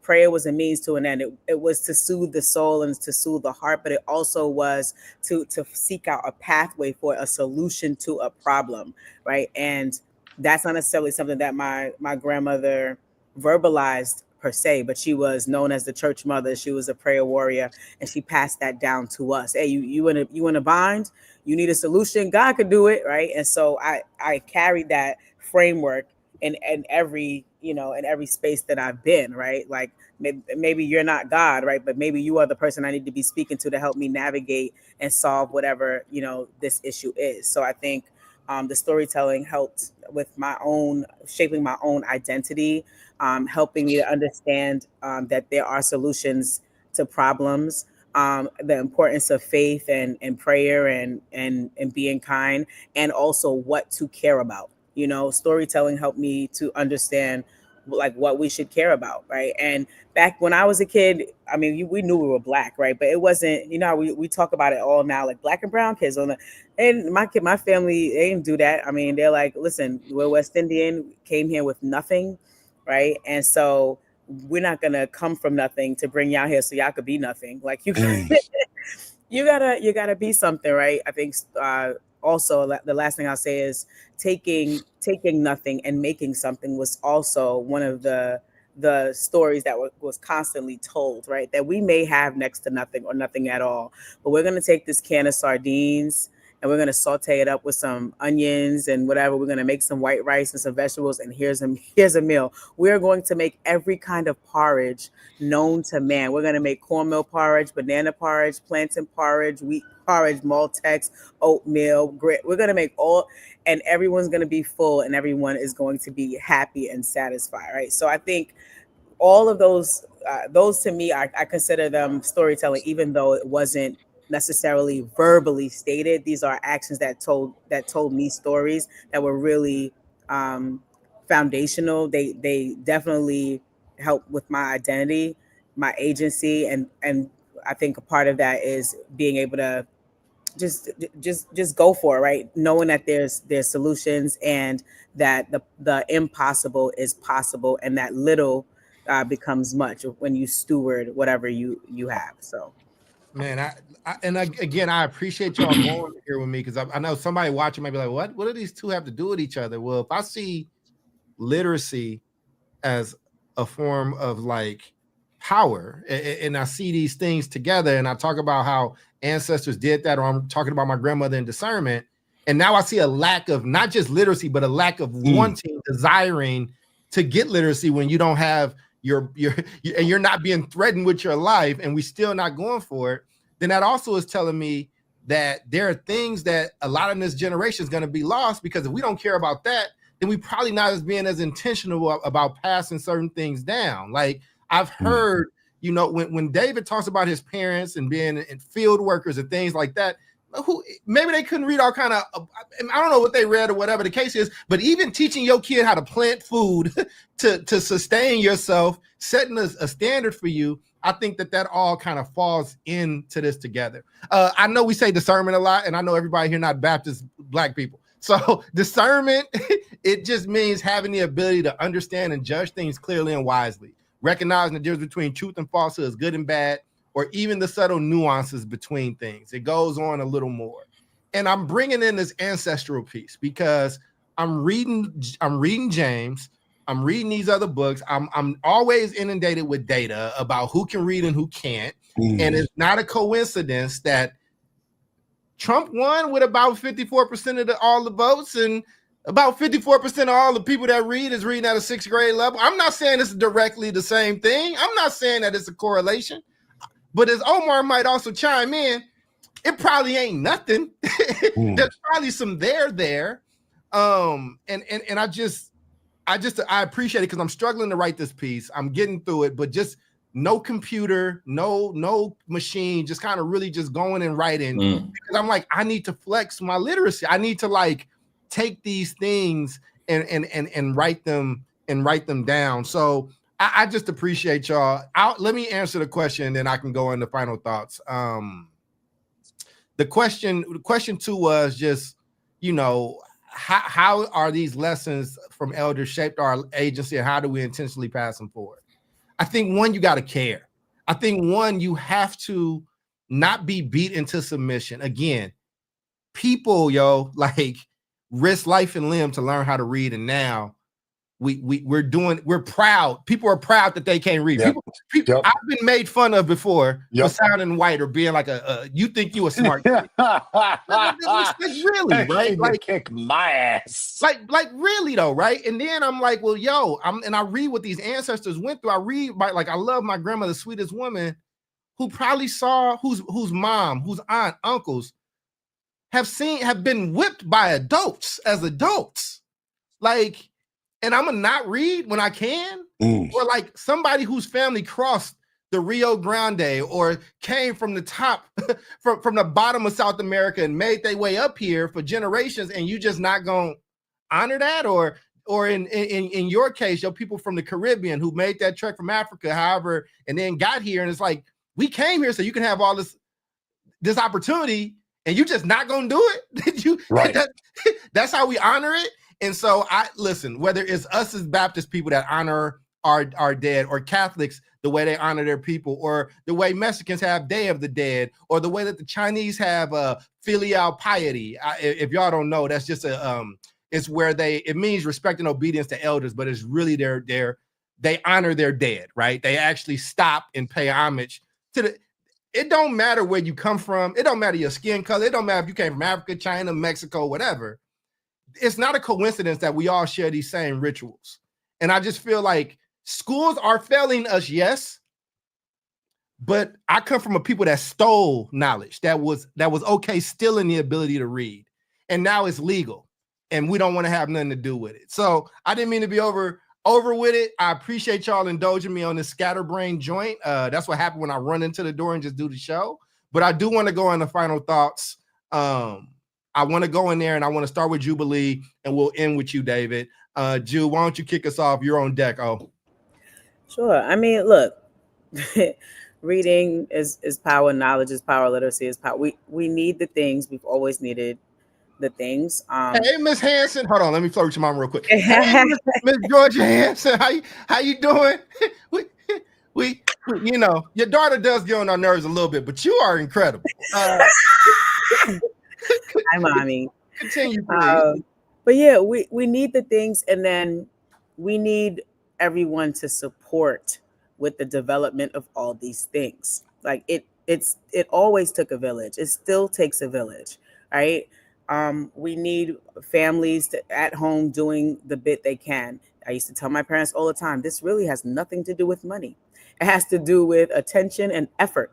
Prayer was a means to an end. It was to soothe the soul and to soothe the heart, but it also was to seek out a pathway for a solution to a problem, right? And that's not necessarily something that my grandmother verbalized per se, but she was known as the church mother. She was a prayer warrior, and she passed that down to us. Hey, you in a bind? You need a solution? God could do it, right? And so I carried that framework in every in every space that I've been, right? Like maybe you're not God, right? But maybe you are the person I need to be speaking to help me navigate and solve whatever this issue is. So I think the storytelling helped with shaping my own identity, helping me to understand that there are solutions to problems. The importance of faith and prayer and being kind, and also what to care about. Storytelling helped me to understand like what we should care about, right? And back when I was a kid, we knew we were Black, right? But it wasn't, we talk about it all now, like Black and brown kids and my family, they didn't do that. They're like, listen, we're West Indian, came here with nothing, right? And so we're not gonna come from nothing to bring y'all here so y'all could be nothing. Like you gotta be something, right? I think also the last thing I'll say is taking nothing and making something was also one of the stories that was constantly told, right? That we may have next to nothing or nothing at all, but we're gonna take this can of sardines and we're going to saute it up with some onions and whatever. We're going to make some white rice and some vegetables, and here's a meal. We're going to make every kind of porridge known to man. We're going to make cornmeal porridge, banana porridge, plantain porridge, wheat porridge, Maltex, oatmeal, grit. We're going to make all, and everyone's going to be full, and everyone is going to be happy and satisfied, right? So I think all of those to me, I consider them storytelling, even though it wasn't necessarily verbally stated. These are actions that told me stories that were really foundational. They definitely help with my identity, my agency, and I think a part of that is being able to just go for it, right? Knowing that there's solutions, and that the impossible is possible, and that little becomes much when you steward whatever you have. So, man, again, I appreciate y'all going here with me, because I know somebody watching might be like, what do these two have to do with each other? Well, if I see literacy as a form of like power, and I see these things together, and I talk about how ancestors did that, or I'm talking about my grandmother and discernment, and now I see a lack of not just literacy, but a lack of wanting, desiring to get literacy when you don't have and you're not being threatened with your life, and we still not going for it, then that also is telling me that there are things that a lot of this generation is going to be lost, because if we don't care about that, then we probably not being as intentional about passing certain things down. Like I've heard, when David talks about his parents and being in field workers and things like that, who maybe they couldn't read all kind of, I don't know what they read or whatever the case is, but even teaching your kid how to plant food to sustain yourself, setting a standard for you, I think that all kind of falls into this together. I know we say discernment a lot, and I know everybody here not Baptist Black people. So discernment, it just means having the ability to understand and judge things clearly and wisely, recognizing the difference between truth and falsehood is good and bad, or even the subtle nuances between things. It goes on a little more. And I'm bringing in this ancestral piece because I'm reading James, I'm reading these other books. I'm always inundated with data about who can read and who can't. And it's not a coincidence that Trump won with about 54% of all the votes, and about 54% of all the people that read is reading at a 6th grade level. I'm not saying it's directly the same thing. I'm not saying that it's a correlation. But as Omar might also chime in, it probably ain't nothing. There's probably some there. And I appreciate it, because I'm struggling to write this piece. I'm getting through it, but just no computer, no machine, just kind of really just going and writing. Because I'm like, I need to flex my literacy. I need to like take these things and write them down. So I just appreciate y'all. Let me answer the question, and then I can go into final thoughts. The question 2 was just, how are these lessons from elders shaped our agency, and how do we intentionally pass them forward? I think one, you got to care. I think one, you have to not be beat into submission. Again, people, like risk life and limb to learn how to read, and now we're proud. People are proud that they can't read. People, I've been made fun of before for sounding white or being like you think you a smart kid. like really, right? Like kick my ass. Like really though, right? And then I'm like, well, I read what these ancestors went through. I love my grandmother, the sweetest woman, who probably saw whose mom, whose aunt, uncles have been whipped by adults as adults. Like, and I'm gonna not read when I can, or like somebody whose family crossed the Rio Grande or came from the top, from the bottom of South America and made their way up here for generations, and you just not gonna honor that, or in your case, your people from the Caribbean who made that trek from Africa, however, and then got here, and it's like, we came here so you can have all this opportunity, and you just not gonna do it. Right. That's how we honor it. And so listen, whether it's us as Baptist people that honor our dead, or Catholics the way they honor their people, or the way Mexicans have Day of the Dead, or the way that the Chinese have filial piety. If y'all don't know, that's just it's where it means respect and obedience to elders, but it's really they honor their dead, right? They actually stop and pay homage to it don't matter where you come from. It don't matter your skin color. It don't matter if you came from Africa, China, Mexico, whatever. It's not a coincidence that we all share these same rituals. And I just feel like schools are failing us, yes. But I come from a people that stole knowledge, that was okay stealing the ability to read. And now it's legal. And we don't want to have nothing to do with it. So I didn't mean to be over with it. I appreciate y'all indulging me on this scatterbrain joint. That's what happened when I run into the door and just do the show. But I do want to go on the final thoughts. I want to go in there and I want to start with Jubilee and we'll end with you, David. Ju, why don't you kick us off? You're on deck. Oh, sure. I mean, look, reading is power, knowledge is power, literacy is power. We need the things we've always needed. The things. Hey, Miss Hanson. Hold on, let me flirt with your mom real quick. Hey, Miss Georgia Hanson, how you doing? we you know, your daughter does get on our nerves a little bit, but you are incredible. Hi, mommy. Continue, please. But yeah, we need the things, and then we need everyone to support with the development of all these things. Like it always took a village. It still takes a village, right? We need families at home doing the bit they can. I used to tell my parents all the time, this really has nothing to do with money. It has to do with attention and effort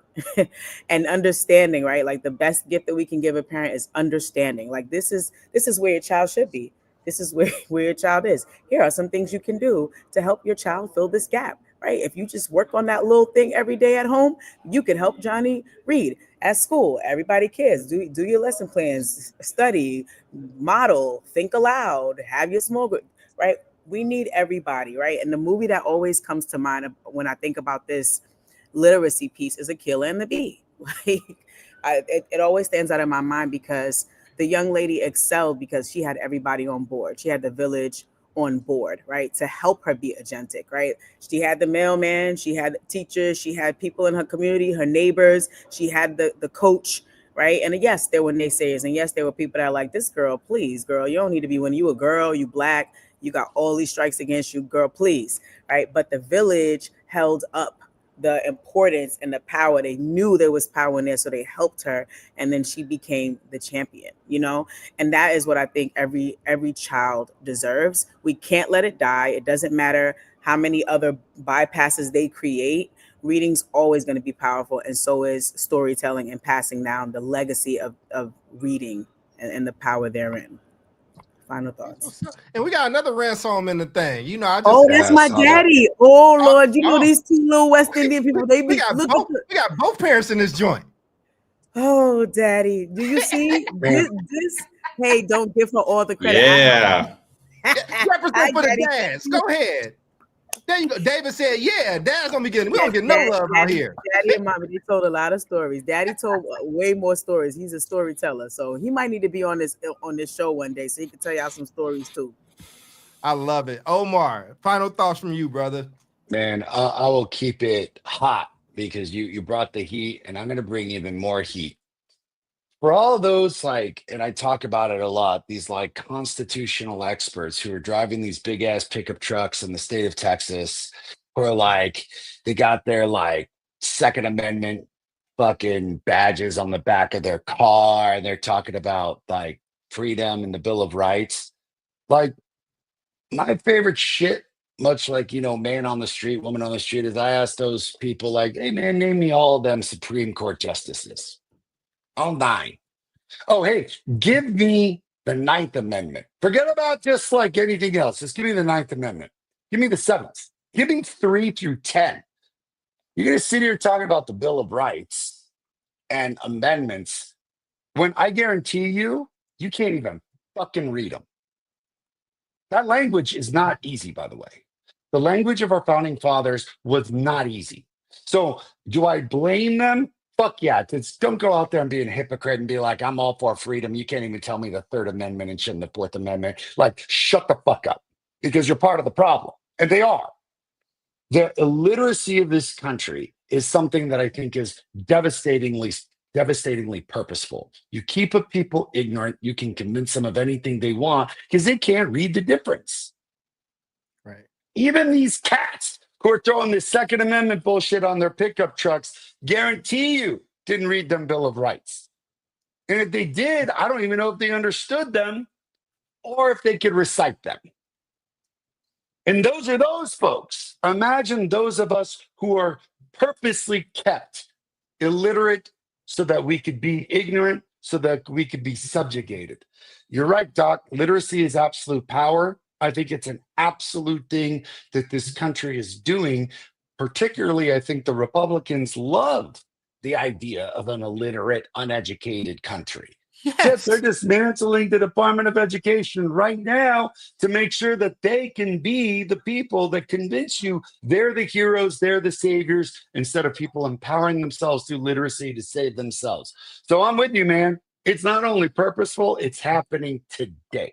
and understanding, right? Like the best gift that we can give a parent is understanding. Like this is where your child should be. This is where your child is. Here are some things you can do to help your child fill this gap, right? If you just work on that little thing every day at home, you can help Johnny read. At school, everybody cares. Do your lesson plans, study, model, think aloud, have your small group, right? We need everybody, right? And the movie that always comes to mind when I think about this literacy piece is Akeelah and the Bee. Like, it always stands out in my mind because the young lady excelled because she had everybody on board. She had the village on board, right, to help her be agentic, right? She had the mailman, she had teachers, she had people in her community, her neighbors, she had the coach, right? And yes, there were naysayers, and yes, there were people that are like, this girl, please, girl, you don't need to be, when you a girl, you Black, you got all these strikes against you, girl, please, right? But the village held up the importance and the power. They knew there was power in there, so they helped her, and then she became the champion, you know? And that is what I think every child deserves. We can't let it die. It doesn't matter how many other bypasses they create. Reading's always going to be powerful, and so is storytelling and passing down the legacy of reading and the power therein. Final thoughts. And we got another ransom in the thing. You know, I just that's my daddy. Oh Lord, you know these two little West Indian people. They be we got both parents in this joint. Oh, daddy. Do you see this? Hey, don't give her all the credit. Yeah. Represent for the dads. Go ahead. There you go. David said, yeah, dad's gonna be getting, we don't get no love out here. Daddy and mommy, they told a lot of stories. Daddy told way more stories. He's a storyteller. So he might need to be on this show one day so he can tell y'all some stories too. I love it. Omar, final thoughts from you, brother. Man, I will keep it hot because you brought the heat, and I'm gonna bring even more heat. For all those, like, and I talk about it a lot, these like constitutional experts who are driving these big ass pickup trucks in the state of Texas, who are like, they got their like Second Amendment fucking badges on the back of their car, and they're talking about like freedom and the Bill of Rights. Like, my favorite shit, much like, you know, man on the street, woman on the street, is I ask those people like, hey man, name me all of them Supreme Court justices. All 9. Oh, hey, give me the 9th Amendment. Forget about just like anything else. Just give me the 9th Amendment. Give me the 7th. Give me 3 through 10. You're going to sit here talking about the Bill of Rights and amendments when I guarantee you can't even fucking read them. That language is not easy, by the way. The language of our founding fathers was not easy. So do I blame them? Fuck yeah. Don't go out there and be a hypocrite and be like, I'm all for freedom. You can't even tell me the 3rd Amendment and shouldn't the 4th Amendment. Like, shut the fuck up, because you're part of the problem. And they are. The illiteracy of this country is something that I think is devastatingly purposeful. You keep people ignorant, you can convince them of anything they want because they can't read the difference. Right. Even these cats who are throwing this Second Amendment bullshit on their pickup trucks, guarantee you didn't read them Bill of Rights. And if they did, I don't even know if they understood them or if they could recite them. And those are those folks. Imagine those of us who are purposely kept illiterate so that we could be ignorant, so that we could be subjugated. You're right, Doc. Literacy is absolute power. I think it's an absolute thing that this country is doing. Particularly, I think the Republicans love the idea of an illiterate, uneducated country. Yes, they're dismantling the Department of Education right now to make sure that they can be the people that convince you they're the heroes, they're the saviors, instead of people empowering themselves through literacy to save themselves. So I'm with you, man. It's not only purposeful, it's happening today.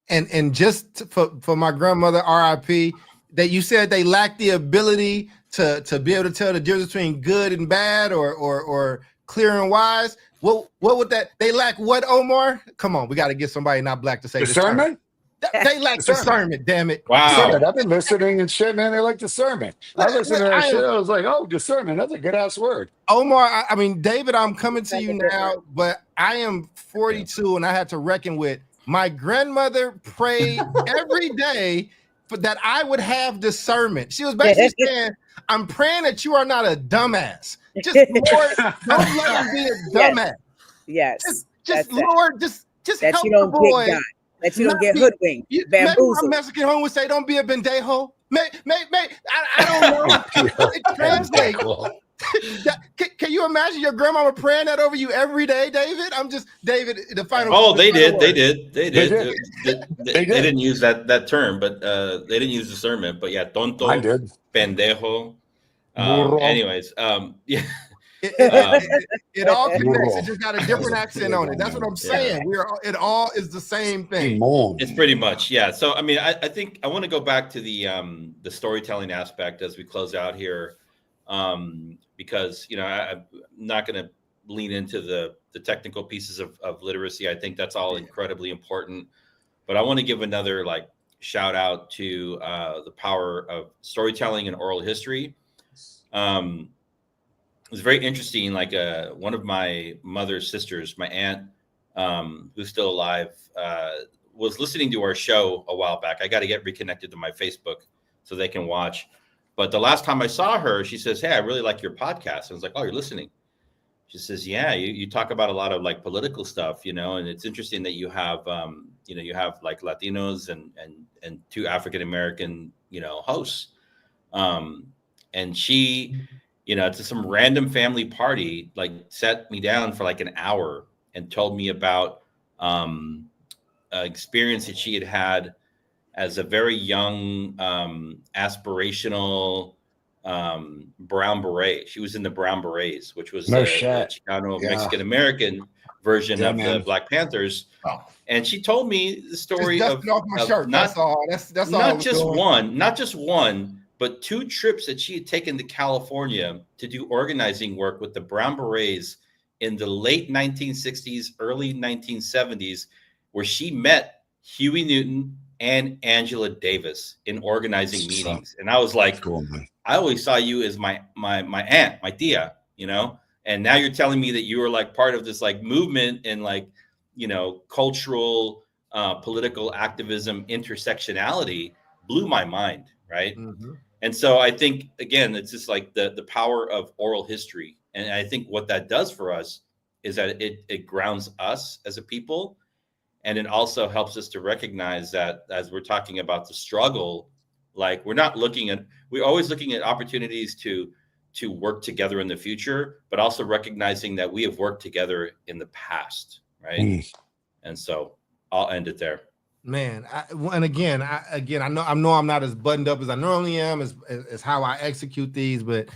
And just for my grandmother, RIP, that you said they lack the ability to be able to tell the difference between good and bad or clear and wise. What would that? They lack what, Omar? Come on, we got to get somebody not black to say discernment. They lack discernment. Damn it! Wow, I've been listening and shit, man. They like discernment. I listened to that shit. I was like, oh, discernment. That's a good ass word. Omar, I mean, David, I'm coming to you now, but I am 42 and I had to reckon with my grandmother prayed every day for that I would have discernment. She was basically saying, I'm praying that you are not a dumbass. Just Lord, don't let him be a dumbass. Yes. Just Lord, just that help you don't the boy. get got, that you don't get hoodwinked, My bamboozled. Mexican home would say, "Don't be a pendejo." I don't know. It translates. Can you imagine your grandma praying that over you every day, David? I'm just David. The final. Oh, they did. They didn't use that term, but they didn't use discernment. But yeah, tonto, pendejo. Anyways, yeah. It all connects. It just got a different accent on it. That's what I'm saying. It all is the same thing. It's pretty much, yeah. So I mean, I think I want to go back to the storytelling aspect as we close out here, because I'm not going to lean into the technical pieces of literacy. I think that's all incredibly important, but I want to give another shout out to the power of storytelling and oral history. It was very interesting. One of my mother's sisters, my aunt, who's still alive, was listening to our show a while back. I got to get reconnected to my Facebook so they can watch. But the last time I saw her, she says, "Hey, I really like your podcast." I was like, "Oh, you're listening?" She says, "Yeah, you talk about a lot of political stuff, and it's interesting that you have, you have Latinos and two African American, hosts." And she, to some random family party, sat me down for an hour and told me about experience that she had as a very young, aspirational Brown Beret. She was in the Brown Berets, which was the Chicano Mexican American version of the Black Panthers. Oh. And she told me the story of my shirt. That's all. That's not just one, but 2 trips that she had taken to California to do organizing work with the Brown Berets in the late 1960s, early 1970s, where she met Huey Newton and Angela Davis in organizing meetings. And I was like, cool, I always saw you as my aunt, my tia, and now you're telling me that you were part of this movement and cultural, political activism intersectionality. Blew my mind. Right. Mm-hmm. And so I think, again, it's just the power of oral history. And I think what that does for us is that it grounds us as a people. And it also helps us to recognize that as we're talking about the struggle, we're always looking at opportunities to work together in the future, but also recognizing that we have worked together in the past. Right. And so I'll end it there. Man, I know I'm not as buttoned up as I normally am as how I execute these, but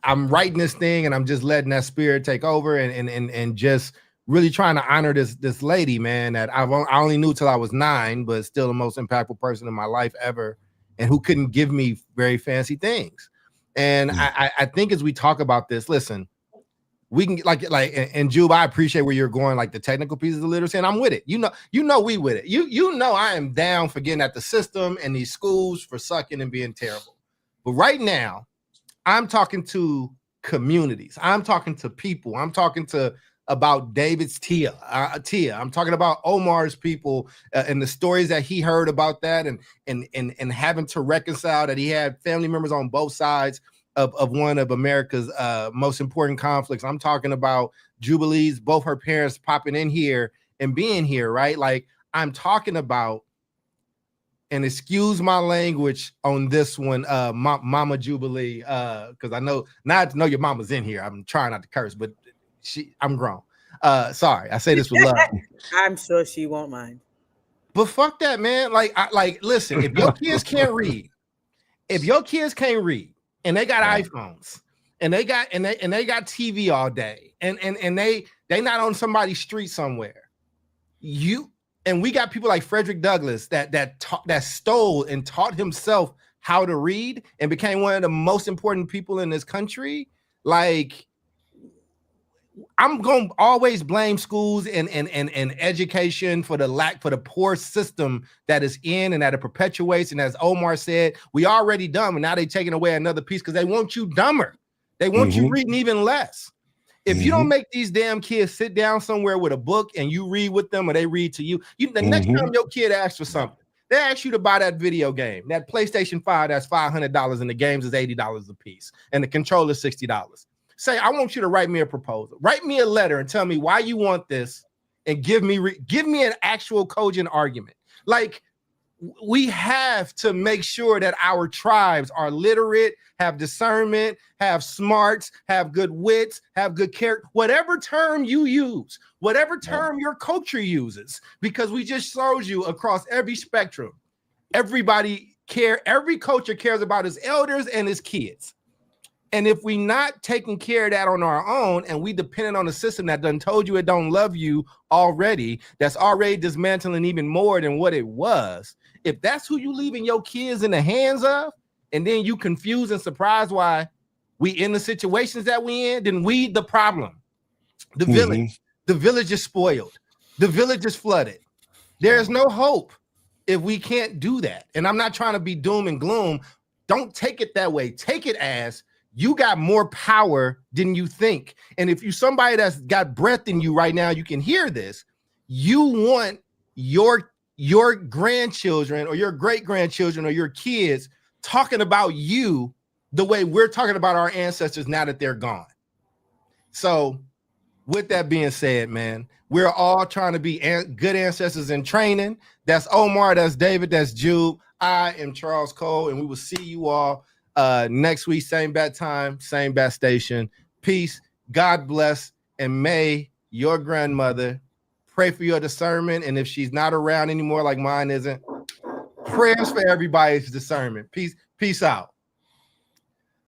I'm writing this thing and I'm just letting that spirit take over and just really trying to honor this lady, man, that I only knew till I was 9, but still the most impactful person in my life ever, and who couldn't give me very fancy things. And I think as we talk about this, listen, we can and Jube, I appreciate where you're going, the technical pieces of literacy, and I'm with it. We with it. I am down for getting at the system and these schools for sucking and being terrible. But right now, I'm talking to communities. I'm talking to people. I'm talking to about David's Tia. I'm talking about Omar's people and the stories that he heard about that, and having to reconcile that he had family members on both sides of one of America's most important conflicts. I'm talking about Jubilee's, both her parents popping in here and being here, right? Like, I'm talking about, and excuse my language on this one, Mama Jubilee, because I know your mama's in here. I'm trying not to curse, but I'm grown. Sorry, I say this with love. I'm sure she won't mind. But fuck that, man. Listen, if your kids can't read, and they got iPhones, and they got TV all day, and they not on somebody's street somewhere, and we got people like Frederick Douglass that stole and taught himself how to read and became one of the most important people in this country. Like, I'm going to always blame schools and education for the poor system that is in and that it perpetuates. And as Omar said, we already dumb, and now they taking away another piece because they want you dumber. They want you reading even less. If you don't make these damn kids sit down somewhere with a book and you read with them or they read to you, the next time your kid asks for something, they ask you to buy that video game, that PlayStation 5 that's $500 and the games is $80 a piece and the controller is $60. Say, I want you to write me a proposal. Write me a letter and tell me why you want this, and give me an actual cogent argument. Like, we have to make sure that our tribes are literate, have discernment, have smarts, have good wits, have good character, whatever term you use, whatever term your culture uses, because we just showed you across every spectrum. Every culture cares about its elders and its kids. And if we not taking care of that on our own, and we dependent on a system that done told you it don't love you already, that's already dismantling even more than what it was. If that's who you leaving your kids in the hands of, and then you confused and surprised why we in the situations that we in, then we the problem. The village is spoiled. The village is flooded. There's no hope if we can't do that. And I'm not trying to be doom and gloom. Don't take it that way. Take it as you got more power than you think. And if you somebody that's got breath in you right now, you can hear this. You want your grandchildren or your great-grandchildren or your kids talking about you the way we're talking about our ancestors now that they're gone. So with that being said, man, we're all trying to be good ancestors in training. That's Omar, that's David, that's Jude. I am Charles Cole, and we will see you all next week, same bat time, same bat station. Peace, God bless, and may your grandmother pray for your discernment. And if she's not around anymore, like mine isn't, prayers for everybody's discernment. Peace out.